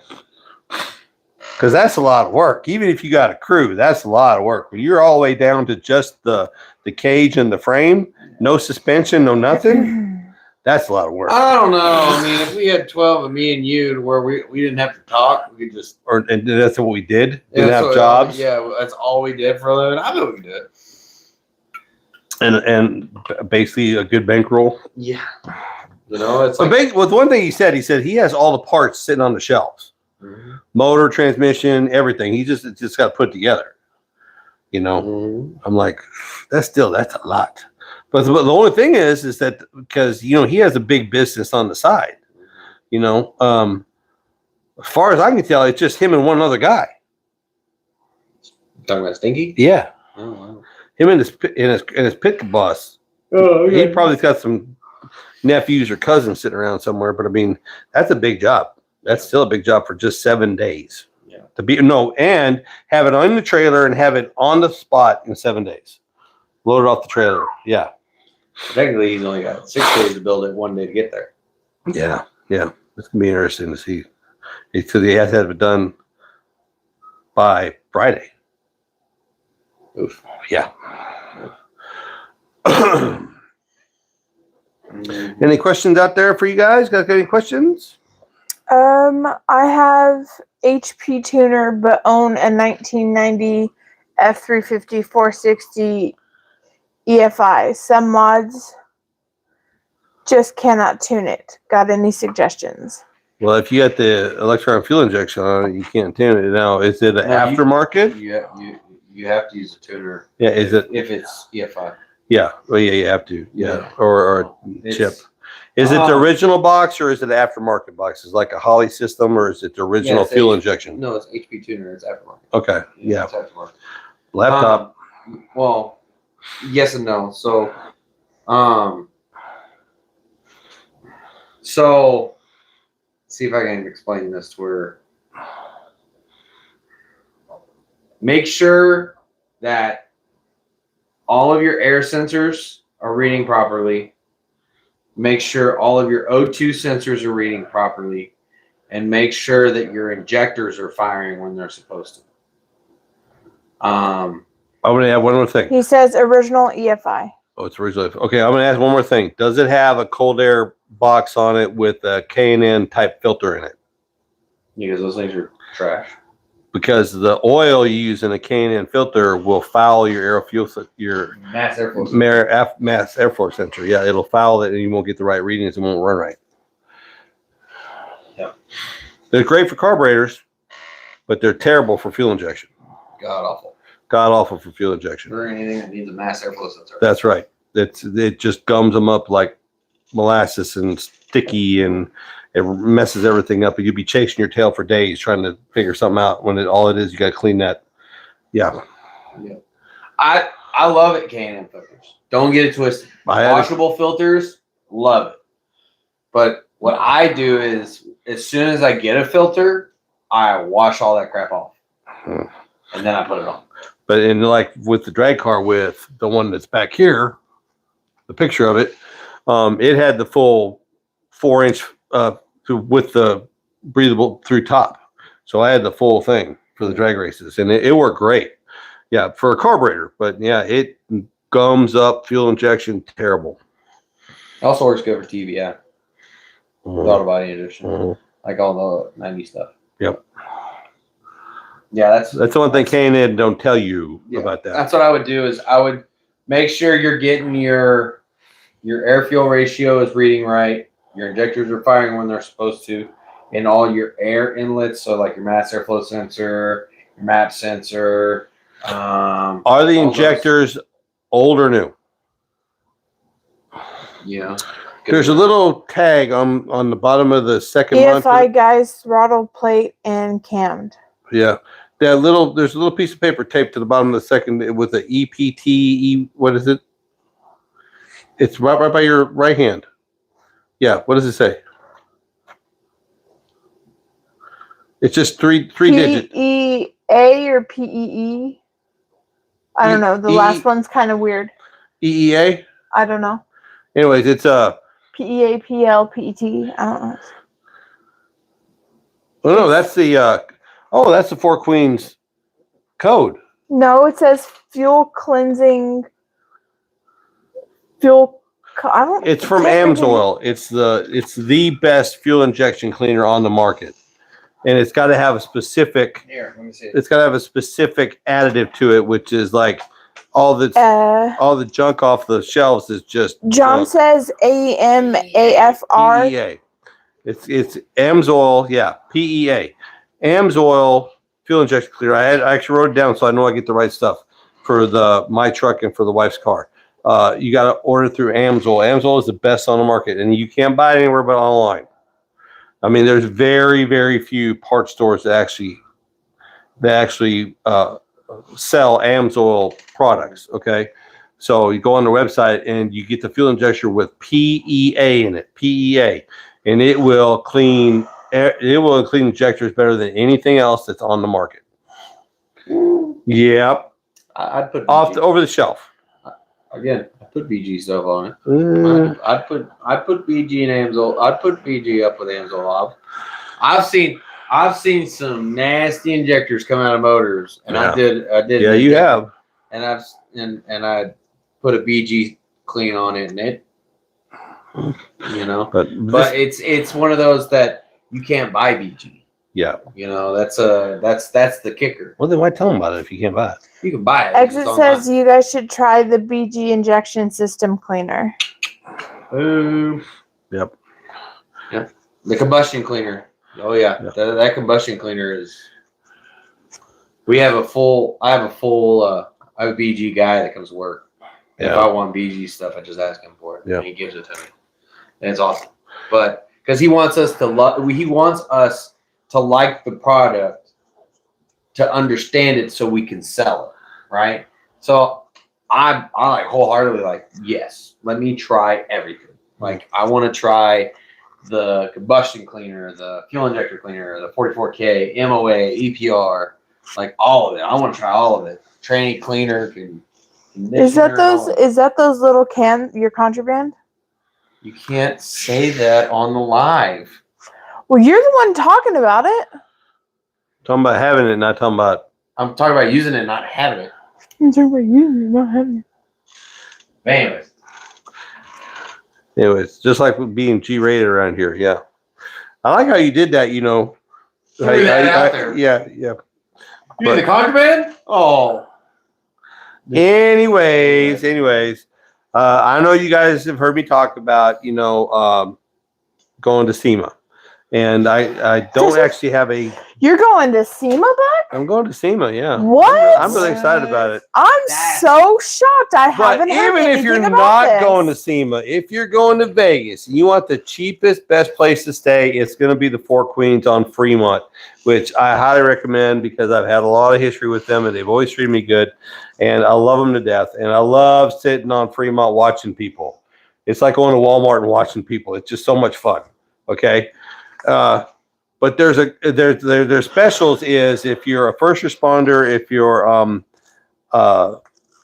because that's a lot of work. Even if you got a crew, that's a lot of work. When you're all the way down to just the cage and the frame, no suspension, no nothing, that's a lot of work. I don't know. I mean, if we had 12 of me and you to where we didn't have to talk, we could just. And that's what we did. Yeah, Didn't have so, jobs. Yeah, that's all we did for a living. I know we could do it. And basically a good bankroll. Yeah. You know, it's But with one thing he said he has all the parts sitting on the shelves. Mhm. Motor, transmission, everything. He just got to put it together. You know, Mhm. I'm like, that's a lot. But the only thing is that because you know he has a big business on the side. You know, as far as I can tell, it's just him and one other guy. Talking about Stinky? Yeah, Oh, wow. him and his pit boss. Oh, He probably got some nephews or cousins sitting around somewhere. But I mean, that's a big job. That's still a big job for just 7 days. Yeah. And have it on the trailer and have it on the spot in 7 days. Load it off the trailer. Yeah. Technically, he's only got 6 days to build it, 1 day to get there. Yeah. It's gonna be interesting to see. Because he has to have it done by Friday. Oof. Yeah. Any questions out there for you guys? Got any questions? I have HP tuner, but own a 1990 F350 460 EFI. Some mods just cannot tune it. Got any suggestions? Well, if you got the electron fuel injection on it, you can't tune it. Now, is it an aftermarket? You have to use a tuner. Yeah, is it? If it's EFI. Yeah, well, yeah, you have to. Yeah, or It's- chip. Is it the original box or is it an aftermarket box? Is it like a Holly system or is it the original it's fuel injection? No, it's HP tuner. It's aftermarket. Okay, yeah. It's aftermarket. Laptop. Well, yes and no. So, see if I can explain this to her. Make sure that all of your air sensors are reading properly. Make sure all of your O2 sensors are reading properly, and make sure that your injectors are firing when they're supposed to. I'm going to add one more thing. He says original EFI. Oh, it's originally okay. I'm going to ask one more thing. Does it have a cold air box on it with a K&N type filter in it? Because those things are trash. Because the oil you use in a K&N filter will foul your your Mass airflow. mass airflow sensor. Yeah, it'll foul it, and you won't get the right readings. It won't run right. Yep. They're great for carburetors, but they're terrible for fuel injection. God awful. God awful for fuel injection. For anything that needs a mass airflow sensor. That's right. It just gums them up like molasses and sticky, and it messes everything up. And you'll be chasing your tail for days trying to figure something out when all it is, you got to clean that. Yeah. Yeah. I love it, K&N filters. Don't get it twisted. Washable filters, love it. But what I do is, as soon as I get a filter, I wash all that crap off. And then I put it on. But in like with the drag car with the one that's back here, the picture of it, it had the full 4-inch with the breathable through top. So I had the full thing for the drag races, and it worked great. Yeah, for a carburetor, but yeah, it gums up fuel injection terrible. It also works good for TBI. Auto body edition. Like all the 90 stuff. Yep. Yeah, that's the one thing K&N don't tell you about that. That's what I would do is I would make sure you're getting your air fuel ratio is reading right. Your injectors are firing when they're supposed to, and all your air inlets. So like your mass airflow sensor, your MAP sensor. Are the injectors old or new? Yeah. There's a little tag on the bottom of the second one. EFI guys, throttle plate and cammed. Yeah. There's a little piece of paper taped to the bottom of the second with the EPT. What is it? It's right by your right hand. Yeah. What does it say? It's just three digits. PEA or PEE? I don't know. The last one's kind of weird. EEA? I don't know. Anyways, it's PEA, PL, PET. I don't know. Oh no, that's the Four Queens code. No, it says fuel cleansing. It's from AMSOIL. It's the best fuel injection cleaner on the market, and it's got to have a specific. Here, let me see it. It's got to have a specific additive to it, which is like all the junk off the shelves is just. John says AMAFR. PEA. It's AMSOIL. Yeah, PEA. AMSOIL fuel injection cleaner. I actually wrote it down so I know I get the right stuff for my truck and for the wife's car. You got to order through AMSOIL. AMSOIL is the best on the market, and you can't buy it anywhere but online. I mean, there's very, very few parts stores that actually sell AMSOIL products. Okay, so you go on the website and you get the fuel injector with PEA in it. PEA, and it will clean injectors better than anything else that's on the market. Yep. I'd put over the shelf. Again, I put BG stuff on it. I'd put BG and AMSOIL. I'd put BG up with AMSOIL. I've seen some nasty injectors come out of motors, and I did. Yeah, you have. And I put a BG clean on it, and it, but it's one of those that you can't buy BG. Yeah. That's the kicker. Well, then why tell them about it if you can't buy it? You can buy it. Exit says you guys should try the BG injection system cleaner. Yep. Yep. The combustion cleaner. Oh yeah. Yep. That combustion cleaner is. I have a BG guy that comes to work. And if I want BG stuff, I just ask him for it. And he gives it to me. And it's awesome. But because he wants us to like the product, to understand it so we can sell it, right? So I like wholeheartedly like, yes, let me try everything. Like I want to try the combustion cleaner, the fuel injector cleaner, the 44K, MOA, EPR, like all of it. I want to try all of it. Tranny cleaner can Is that those? Is that those little cans? Your contraband? You can't say that on the live. Well, you're the one talking about it. Talking about having it, not talking about. I'm talking about using it, not having it. I'm talking about you, not having it. But anyways. Anyways, just like with being G-rated around here. Yeah. I like how you did that, you know. Threw that out there. Yeah. You mean the contraband? Oh. Anyways, I know you guys have heard me talk about, you know, going to SEMA, and I don't actually have a. You're going to SEMA back? I'm going to SEMA, yeah. What? I'm really excited about it. I'm so shocked. I haven't heard But even if you're anything not about this. going to SEMA, if you're going to Vegas and you want the cheapest, best place to stay, it's going to be the Four Queens on Fremont, which I highly recommend because I've had a lot of history with them and they've always treated me good. And I love them to death. And I love sitting on Fremont watching people. It's like going to Walmart and watching people. It's just so much fun. Okay. But there's specials is if you're a first responder, if you're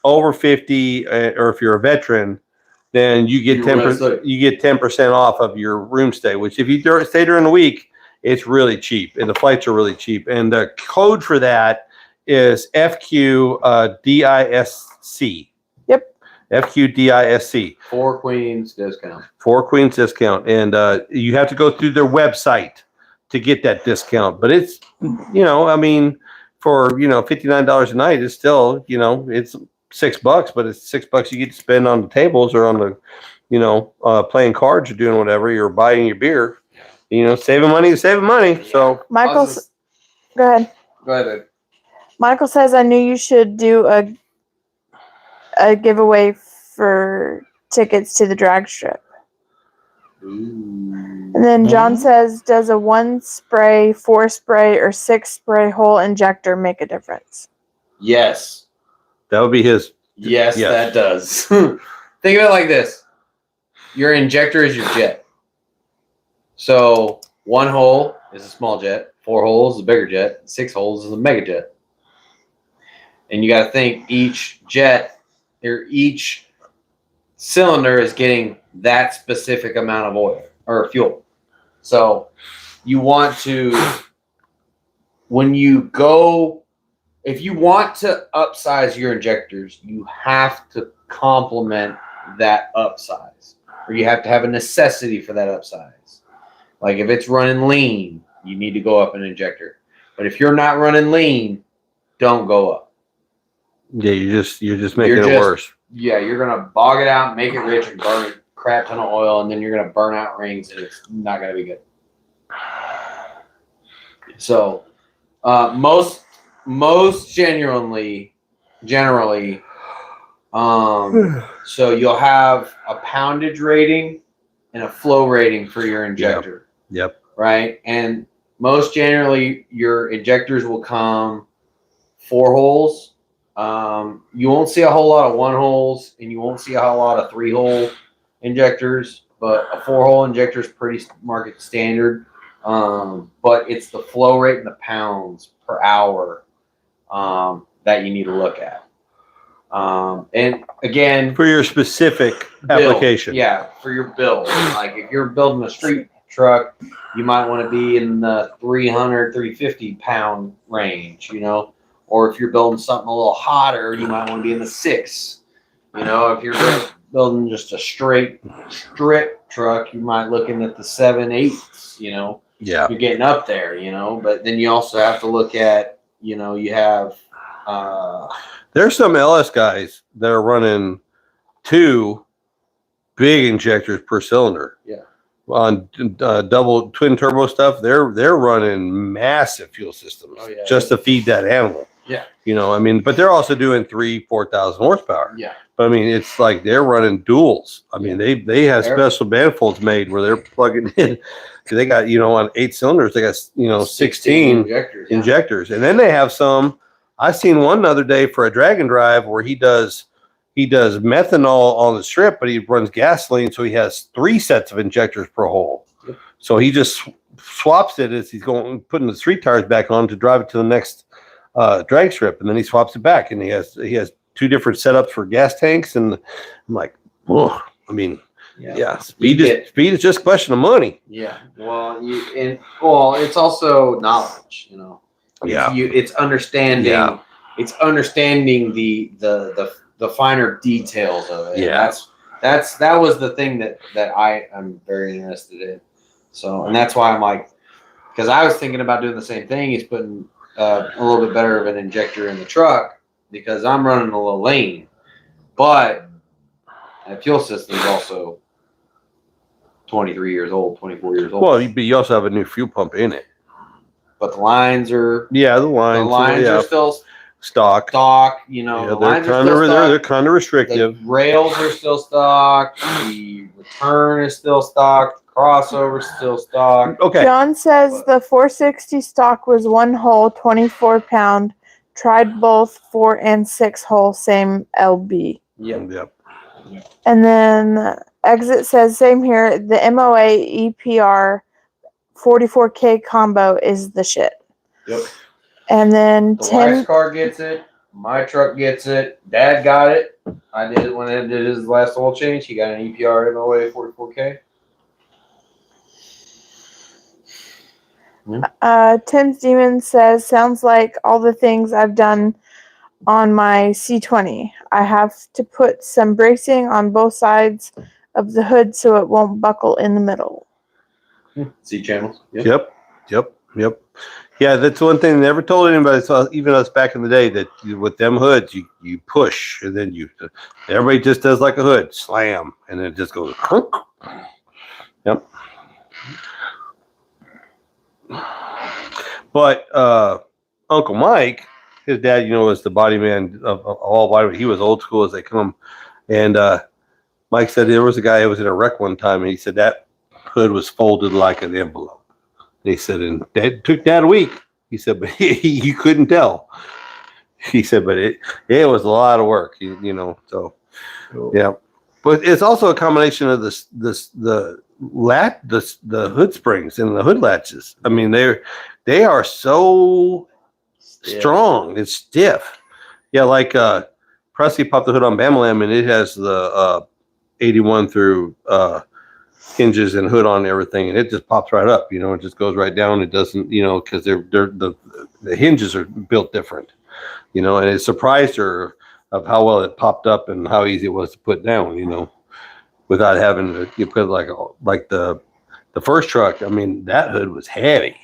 over 50 or if you're a veteran, then you get 10%. You get 10% off of your room stay. Which if you stay during the week, it's really cheap, and the flights are really cheap. And the code for that is FQDISC. Yep. FQDISC. Four Queens discount. Four Queens discount, and you have to go through their website to get that discount. But it's, you know, I mean, for, you know, $59 a night is still, you know, it's $6, but it's $6 you get to spend on the tables or on the, you know, playing cards or doing whatever, you're buying your beer, you know, saving money is saving money. So Michael's, go ahead. Go ahead. Michael says, I knew you should do a giveaway for tickets to the drag strip. Ooh. And then John says, does a 1 spray, 4 spray, or 6 spray hole injector make a difference? Yes. that would be his. Yes, that does. Think of it like this. Your injector is your jet. So 1 hole is a small jet, 4 holes is a bigger jet, 6 holes is a mega jet. And you got to think each jet or each cylinder is getting that specific amount of oil or fuel. So you want to, when you go, if you want to upsize your injectors, you have to complement that upsize, or you have to have a necessity for that upsize. Like if it's running lean, you need to go up an injector. But if you're not running lean, don't go up. Yeah, you're just making it worse. Yeah, you're gonna bog it out, make it rich, and burn a crap ton of oil, and then you're gonna burn out rings, and it's not gonna be good. So, most generally, so you'll have a poundage rating and a flow rating for your injector. Yep. Right, and most generally, your injectors will come 4 holes. You won't see a whole lot of 1 holes, and you won't see a whole lot of 3 hole injectors, but a 4 hole injector is pretty market standard. But it's the flow rate in the pounds per hour that you need to look at. And again, For your specific application. yeah, for your build. Like if you're building a street truck, you might want to be in the 300, 350 pound range, you know. Or if you're building something a little hotter, you might want to be in the 6. You know, if you're building just a straight strip truck, you might looking at the 7, 8. You know, Yeah. you're getting up there. You know, but then you also have to look at, you know, you have. There's some LS guys that are running 2 big injectors per cylinder. Yeah. On double twin turbo stuff, they're running massive fuel systems just to feed that animal. Yeah. You know, I mean, but they're also doing 3,000-4,000 horsepower. Yeah. But I mean, it's like they're running duals. I mean, they have special manifolds made where they're plugging in. They got, you know, on 8 cylinders, they got, you know, 16 injectors. And then they have some. I seen one the other day for a drag and drive where he does methanol on the strip, but he runs gasoline, so he has 3 sets of injectors per hole. Yep. So he just swaps it as he's going, putting the street tires back on to drive it to the next drag strip, and then he swaps it back, and he has 2 2 different setups for gas tanks, and I'm like, whoa. I mean, yeah, speed is just a question of money. Yeah. Well, it's also knowledge. You know. Yeah. It's understanding. Yeah. It's understanding the finer details of it. Yeah. And that was the thing that I am very interested in. So, and that's why I'm like, because I was thinking about doing the same thing, is putting a little bit better of an injector in the truck, because I'm running a little lean, but that fuel system is also 23 years old, 24 years old. Well, you also have a new fuel pump in it. But the lines are the lines are still stock. You know, Yeah, the lines are still stock. they're kind of restrictive. The rails are still stock. The return is still stock. The crossover is still stock. Okay. John says the 460 stock was 1 hole, 24 pound. Tried both 4 and 6 hole, same LB. Yep. And then Exit says same here. The MOA EPR 44K combo is the shit. Yep. And then The 10. wife's car gets it. My truck gets it. Dad got it. I did it when I did his last oil change. He got an EPR MOA 44K. Tim's Demon says, sounds like all the things I've done on my C20. I have to put some bracing on both sides of the hood so it won't buckle in the middle. C channels. Yep. Yeah, that's one thing I never told anybody, so even us back in the day, that with them hoods, you push, and then everybody just does like a hood, slam, and it just goes. Yep. But Uncle Mike, his dad, was the body man of all body. He was old school as they come. And Mike said there was a guy who was in a wreck one time, and he said that hood was folded like an envelope. He said, and it took Dad a week. He said, but you couldn't tell. He said, but it was a lot of work, So, cool. Yeah. But it's also a combination of the hood springs and the hood latches. I mean, they are so strong. It's stiff. Yeah, like Presley popped the hood on Bamalam, and it has the 81 through hinges and hood on everything, and it just pops right up. It just goes right down. It doesn't, because the hinges are built different. And it surprised her of how well it popped up and how easy it was to put down. Without having to put like the first truck. I mean, that hood was heavy.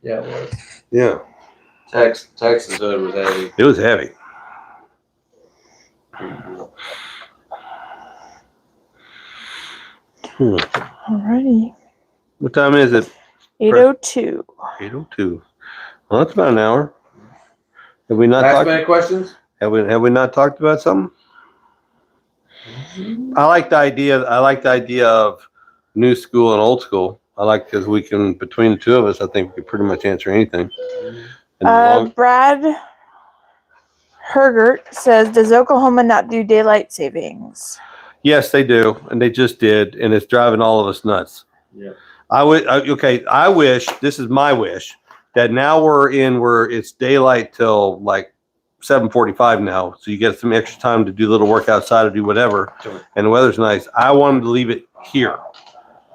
Yeah, it was. Yeah. Texas hood was heavy. It was heavy. Alrighty. What time is it? 8:02. 8:02. Well, that's about an hour. Have we not Last talked? minute questions? Have we not talked about something? I like the idea of new school and old school. I like, because we can, between the two of us, I think we could pretty much answer anything. Brad Hergert says, does Oklahoma not do daylight savings? Yes, they do, and they just did, and it's driving all of us nuts. Yeah. I wish, this is my wish, that now we're in where it's daylight till like 7:45 now, so you get some extra time to do a little work outside or do whatever, Sure. and the weather's nice. I want them to leave it here.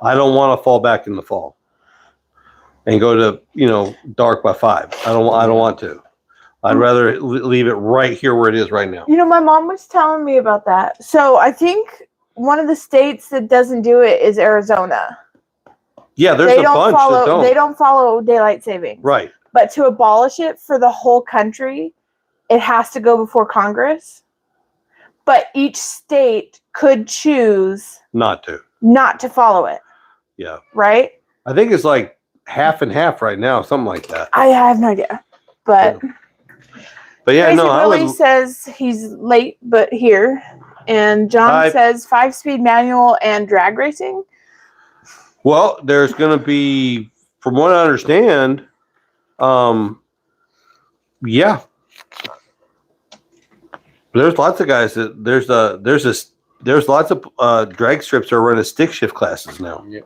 I don't want to fall back in the fall and go to dark by 5. I don't want to. I'd rather leave it right here where it is right now. My mom was telling me about that. So I think one of the states that doesn't do it is Arizona. Yeah, there's a bunch that don't. They don't follow daylight savings. Right. But to abolish it for the whole country, it has to go before Congress. But each state could choose not to follow it. Yeah. Right? I think it's like half and half right now, something like that. I have no idea. But yeah, Crazy no, Willie says he's late but here. And John says 5-speed manual and drag racing. Well, there's going to be, from what I understand, yeah. There's lots of guys that there's lots of drag strips that are running stick shift classes now. Yeah.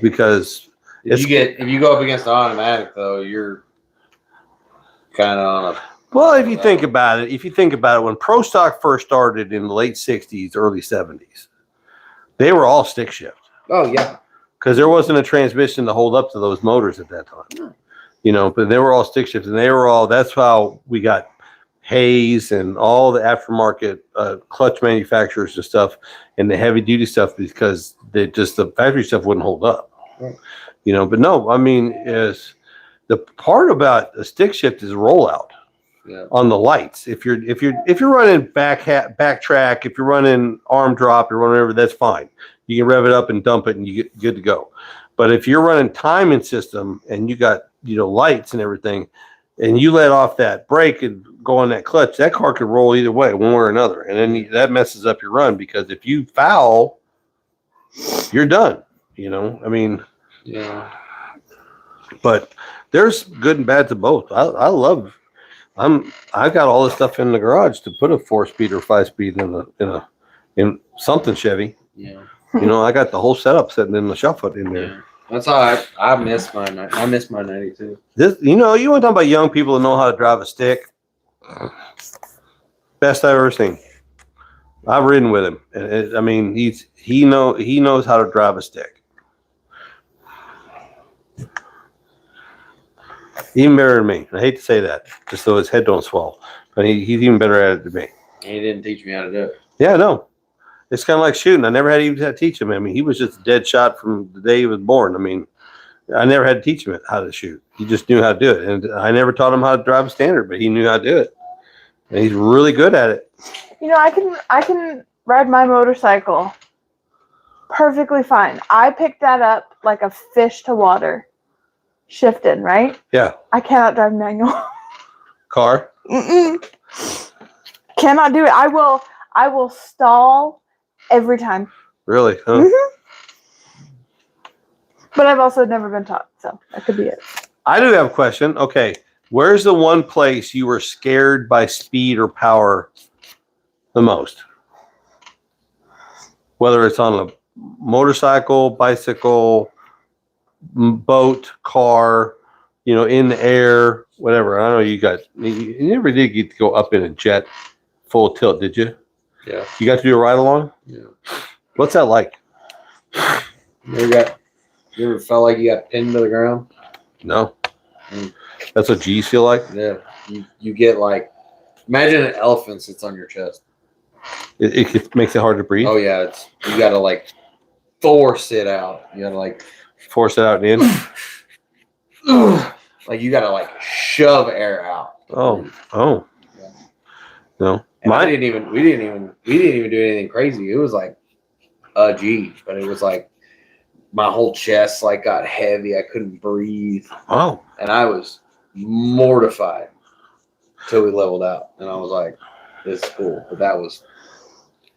Because if you go up against the automatic though, you're kind of on a Well, if you think about it, when Pro Stock first started in the late 60s, early 70s, they were all stick shift. Oh yeah. Because there wasn't a transmission to hold up to those motors at that time. You know, but they were all stick shifts, and that's how we got Hayes and all the aftermarket clutch manufacturers and stuff and the heavy duty stuff, because the factory stuff wouldn't hold up. Right. You know, but no, I mean, is the part about a stick shift is rollout. Yeah. On the lights. If you're running backtrack, if you're running arm drop, you're running whatever, that's fine. You can rev it up and dump it and you get good to go. But if you're running timing system and you got, you know, lights and everything, and you let off that brake and go on that clutch, that car could roll either way, one way or another. And then that messes up your run, because if you foul, you're done. You know, I mean, Yeah. but there's good and bad to both. I got all this stuff in the garage to put a 4-speed or 5-speed in something Chevy. Yeah. You know, I got the whole setup sitting in the shuffle in there. Yeah. That's how I miss mine. I miss my 92. This, you know, you want to talk about young people that know how to drive a stick? Best I've ever seen. I've ridden with him, and I mean, he knows how to drive a stick. Even better than me. I hate to say that, just so his head don't swell. But he's even better at it than me. He didn't teach me how to do it. Yeah, no. It's kind of like shooting. I never had to teach him. I mean, he was just a dead shot from the day he was born. I mean, I never had to teach him how to shoot. He just knew how to do it. And I never taught him how to drive a standard, but he knew how to do it. And he's really good at it. You know, I can ride my motorcycle perfectly fine. I picked that up like a fish to water. Shifted, right? Yeah. I cannot drive manual. Car? Mm-mm. Cannot do it. I will stall every time. Really? Huh? Mm-hmm. But I've also never been taught, so that could be it. I do have a question. Okay. Where's the one place you were scared by speed or power the most? Whether it's on a motorcycle, bicycle, boat, car, you know, in the air, whatever. I know you never did get to go up in a jet full tilt, did you? Yeah. You got to do a ride along? Yeah. What's that like? You ever felt like you got pinned to the ground? No. Mm. That's what G's feel like? Yeah. You get like, imagine an elephant sits on your chest. It makes it hard to breathe? Oh yeah, you gotta like force it out. You gotta like Force it out and in? like you gotta like shove air out. Oh. Yeah. No. And we didn't even do anything crazy. It was like a G, but it was like my whole chest like got heavy. I couldn't breathe. Oh. And I was mortified till we leveled out. And I was like, this is cool. But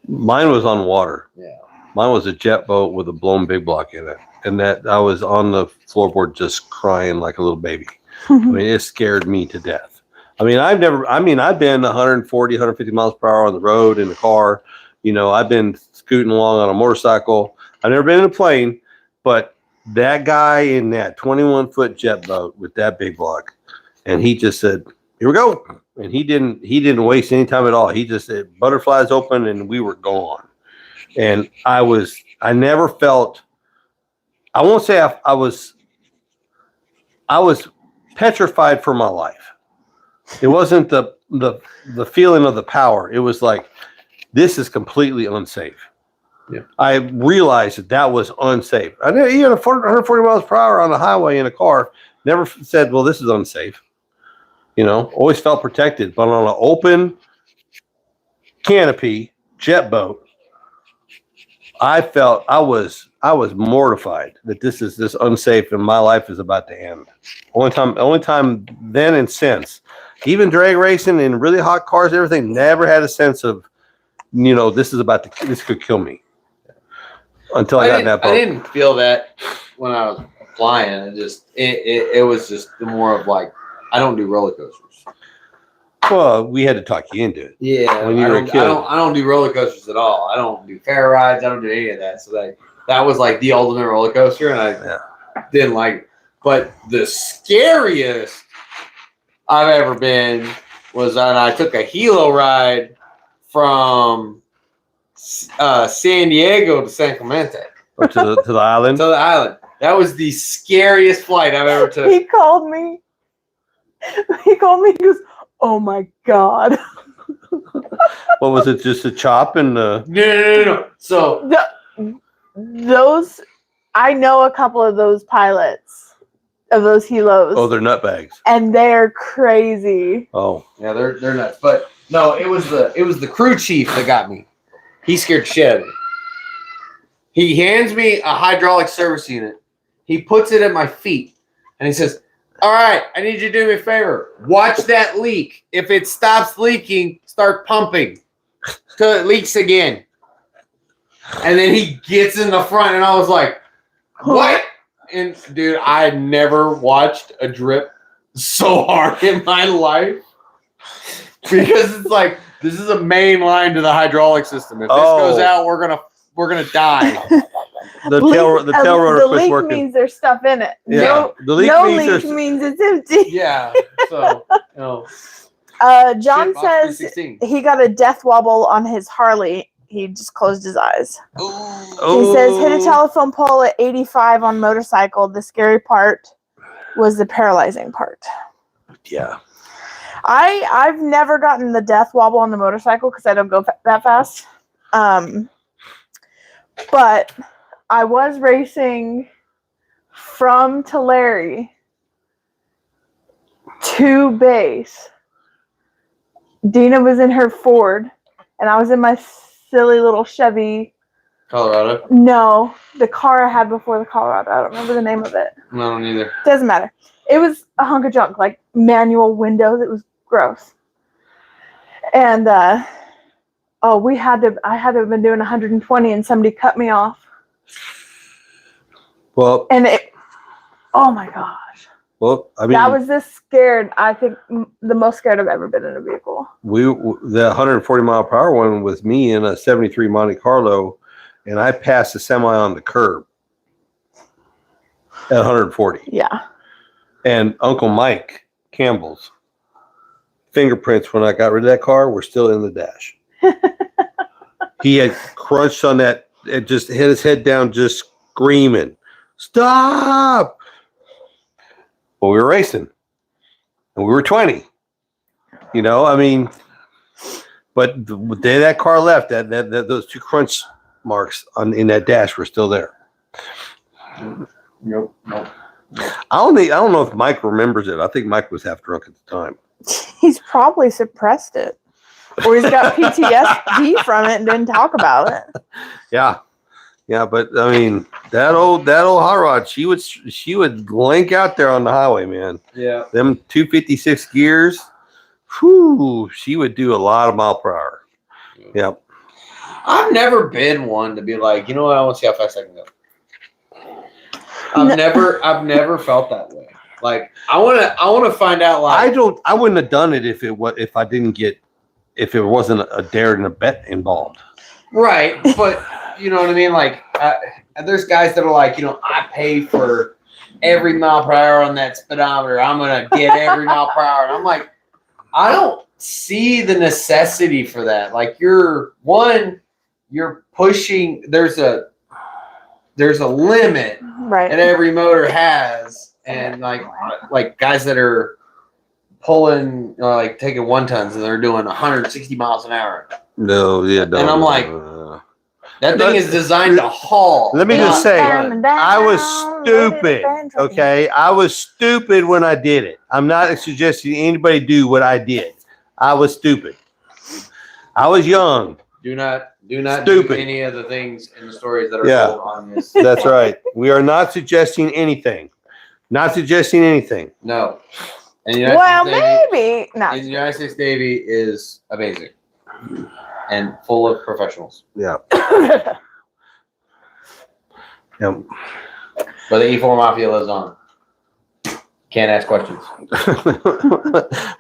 Mine was on water. yeah. Mine was a jet boat with a blown big block in it. And that I was on the floorboard just crying like a little baby. I mean, it scared me to death. I mean, I've been 140, 150 miles per hour on the road in the car. You know, I've been scooting along on a motorcycle. I've never been in a plane, but that guy in that 21-foot jet boat with that big block, and he just said, "Here we go." And he didn't waste any time at all. He just said, butterflies open, and we were gone. And I never felt, I won't say I was petrified for my life. It wasn't the feeling of the power. It was like, this is completely unsafe. Yeah. I realized that was unsafe. I know you had 140 miles per hour on the highway in a car. Never said, well, this is unsafe. You know, always felt protected. But on an open canopy jet boat, I felt I was mortified that this unsafe and my life is about to end. Only time then and since. Even drag racing in really hot cars, everything, never had a sense of, you know, this could kill me. Until I got in that boat. I didn't feel that when I was flying. It was just more of like, I don't do roller coasters. Well, we had to talk you into it. Yeah, when you were a kid. I don't do roller coasters at all. I don't do fair rides. I don't do any of that. So that was like the ultimate roller coaster, and I didn't like it. But the scariest I've ever been was I took a helo ride from San Diego to San Clemente Or to the island. to the island. That was the scariest flight I've ever took. He called me. He goes, "Oh my God." What was it? Just a chop and No. So Those, I know a couple of those pilots of those helos. oh, they're nutbags. And they're crazy. Oh, yeah, they're nuts. But no, it was the crew chief that got me. He scared shit out of me. He hands me a hydraulic service unit. He puts it at my feet, and he says, "All right, I need you to do me a favor. Watch that leak. If it stops leaking, start pumping till it leaks again." And then he gets in the front, and I was like, "What?" And dude, I had never watched a drip so hard in my life because it's like this is a main line to the hydraulic system. If this goes out, we're gonna die. the tail rotor the quits leak working. means there's stuff in it. Yeah, the leak no means leak there's. means it's empty. Yeah. So John shit, box says 316. he got a death wobble on his Harley. He just closed his eyes. Oh. He says hit a telephone pole at 85 on motorcycle. The scary part was the paralyzing part. Yeah. I've never gotten the death wobble on the motorcycle because I don't go that fast. But I was racing from Tulare to base. Dina was in her Ford, and I was in my silly little Chevy. Colorado? No, the car I had before the Colorado. I don't remember the name of it. No, I don't either. Doesn't matter. It was a hunk of junk, like manual windows. It was gross. And I had to have been doing 120, and somebody cut me off. Well, And oh my gosh. well, I mean, That was this scared. I think the most scared I've ever been in a vehicle. the 140 mile per hour one was me in a 73 Monte Carlo, and I passed the semi on the curb at 140. Yeah. And Uncle Mike Campbell's fingerprints when I got rid of that car were still in the dash. He had crunched on that. It just hit his head down, just screaming, "Stop!" Well, we were racing, and we were 20. You know, I mean, but the day that car left, that those two crunch marks in that dash were still there. Nope. I don't know if Mike remembers it. I think Mike was half drunk at the time. He's probably suppressed it. Or he's got PTSD from it and didn't talk about it. Yeah, but I mean that old hot rod, she would link out there on the highway, man. Yeah. Them 256 gears, whew, she would do a lot of mile per hour. Yep. I've never been one to be like, you know what, I want to see how fast I can go. I've never felt that way. Like I want to find out. Like I wouldn't have done it if it wasn't a dare and a bet involved. right, but you know what I mean. Like there's guys that are like, you know, I pay for every mile per hour on that speedometer. I'm gonna get every mile per hour, and I'm like, I don't see the necessity for that. Like you're pushing. There's a limit Right. that every motor has, and like guys that are pulling like taking 1 tons and they're doing 160 miles an hour. No, yeah, no. And I'm like, that thing is designed to haul. Let me just say, I was stupid. Down. Okay, I was stupid when I did it. I'm not suggesting anybody do what I did. I was stupid. I was young. Do not do Stupid. any of the things in the stories that are Yeah. told on this. That's right. We are not suggesting anything. Not suggesting anything. No. And the Well, United States Navy, maybe. No. and the United States Navy is amazing and full of professionals. Yeah. Yep. But the E4 Mafia lives on. Can't ask questions.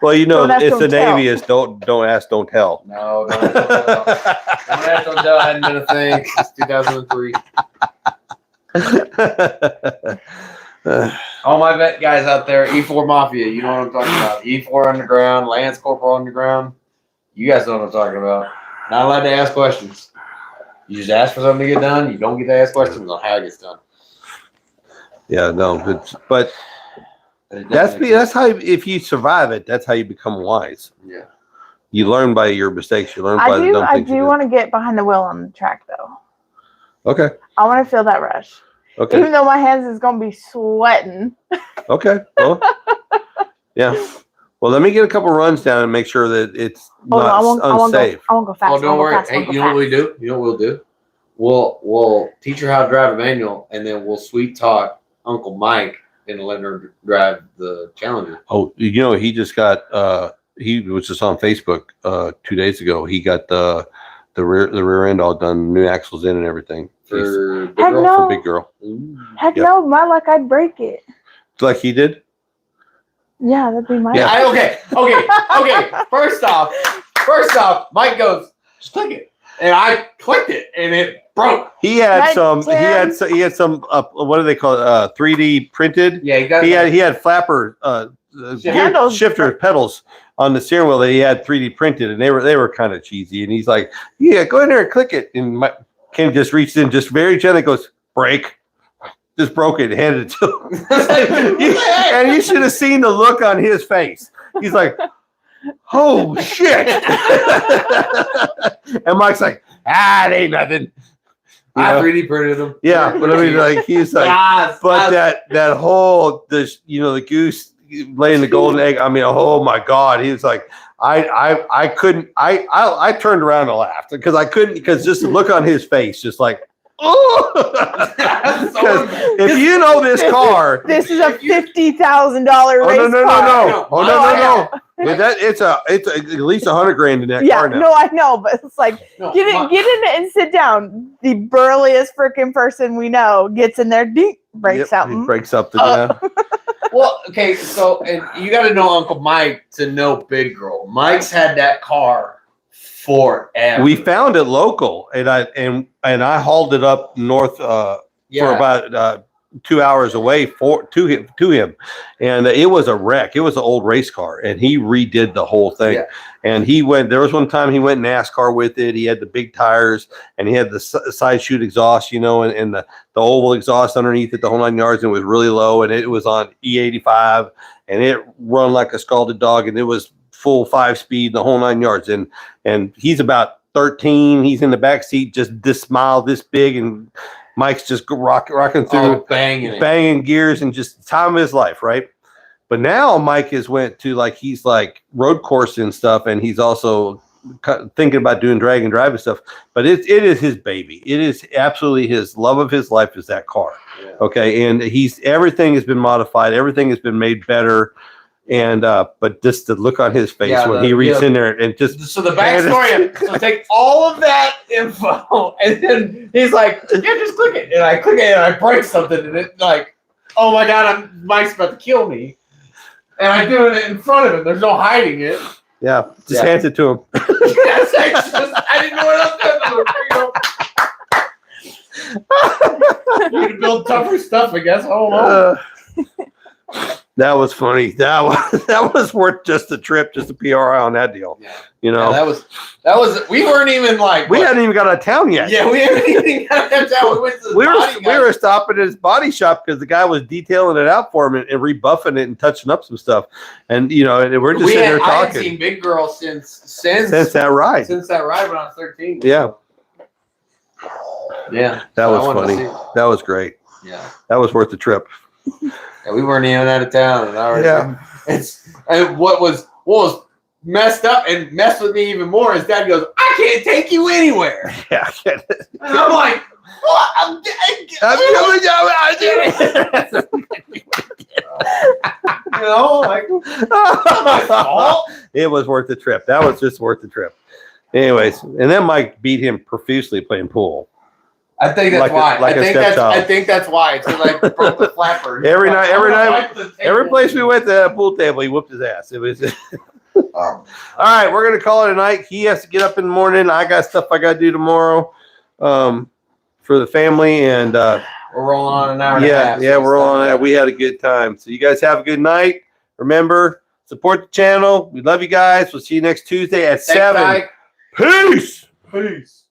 Well, you know, Don't ask, it's don't the tell. Navy is don't ask, don't tell. No, don't ask, don't tell. Don't ask, don't tell hadn't been a thing since 2003. All my vet guys out there, E4 Mafia, you know what I'm talking about. E4 Underground, Lance Corporal Underground. You guys know what I'm talking about. Not allowed to ask questions. You just ask for something to get done. You don't get to ask questions on how it gets done. Yeah, no, but that's how, if you survive it, that's how you become wise. Yeah. You learn by your mistakes. You learn by the dumb I things. do want to get behind the wheel on the track though. Okay. I want to feel that rush. Okay. Even though my hands is gonna be sweating. Okay. Well, yeah. Well, let me get a couple runs down and make sure that it's not unsafe. I won't go fast. Oh, don't worry. Hey, you know what we do? You know what we'll do? We'll teach her how to drive a manual, and then we'll sweet talk Uncle Mike into letting her drive the Challenger. Oh, you know, he just got. He was just on Facebook 2 days ago. He got the rear end all done, new axles in and everything. For Big Heck Girl? no. For Big Girl. Ooh. Heck Yep. no, my luck, I'd break it. Like he did. Yeah, that'd be my Yeah. luck. Okay. First off, Mike goes, just click it, and I clicked it, and it broke. He had Right, some. Tim. He had some. What do they call it? 3D printed. Yeah, he got He had flapper gear Handles. shifter pedals on the steering wheel that he had 3D printed, and they were kind of cheesy. And he's like, "Yeah, go in there and click it." And Ken just reached in, just very gently goes, "Break." Just broke it, and handed it to him. And you should have seen the look on his face. He's like, "Oh shit!" And Mike's like, it ain't nothing. You I know? 3D printed them. Yeah, but I mean, like he's like, but that whole the goose laying the golden egg. I mean, oh my God, he was like, I couldn't. I turned around and laughed because I couldn't, because just the look on his face, just like, oh. Because if you know this car, This is a $50,000 oh race no, car. oh no. But it's at least $100,000 in that Yeah, car now. no, I know, but it's like No, get in it and sit down. The burliest freaking person we know gets in there, dink, breaks Yep, something. He breaks something. Yeah. Well, okay, so and you got to know Uncle Mike to know Big Girl. Mike's had that car forever. We found it local, and I hauled it up north for about 2 hours away to him, and it was a wreck. It was an old race car, and he redid the whole thing. Yeah. And there was one time he went NASCAR with it. He had the big tires, and he had the side chute exhaust, and the oval exhaust underneath it, the whole 9 yards, and it was really low, and it was on E85, and it run like a scalded dog, and it was full 5-speed, the whole 9 yards. And he's about 13. He's in the back seat, just this smile this big, and Mike's just rocking through, banging gears, and just time of his life, right? But now Mike went to he's road course and stuff, and he's also thinking about doing drag and drive and stuff. But it is his baby. It is absolutely his love of his life is that car. Yeah. Okay, and everything has been modified, everything has been made better. And but just the look on his face when he reached in there and just so the backstory. So take all of that info, and then he's like, "Yeah, just click it." And I click it, and I break something, and it's like, "Oh my God, Mike's about to kill me!" And I do it in front of him. There's no hiding it. Yeah, just hands it to him. Yes, I didn't know what else to do. You can build tougher stuff, I guess. I don't know. That was funny. That was worth just the trip, just the PRI on that deal. Yeah. Yeah, that was. We weren't even we hadn't even got out of town yet. Yeah, we haven't even got out of town. We went to the we were stopping at his body shop because the guy was detailing it out for him and rebuffing it and touching up some stuff. And and we're just sitting there I had talking. seen Big Girl since that ride. Since that ride when I was 13. Yeah. Yeah. That So was I wanted to funny. see- That was great. Yeah. That was worth the trip. Yeah, we weren't even out of town, and and what was messed up and messed with me even more is Dad goes, "I can't take you anywhere," Yeah, I get it. and I'm like, "What? I'm not my fault." It was worth the trip. That was just worth the trip. Anyways, and then Mike beat him profusely playing pool. I think that's why. I think that's why. It's because I broke the flapper. Every place we went to that pool table, he whooped his ass. It was. All right, we're gonna call it a night. He has to get up in the morning. I got stuff I gotta do tomorrow, for the family, and We're rolling on an hour and a half. Yeah, so we're it's on not that. bad. We had a good time. So you guys have a good night. Remember, support the channel. We love you guys. We'll see you next Tuesday at Thanks, 7. Mike. Peace. Peace.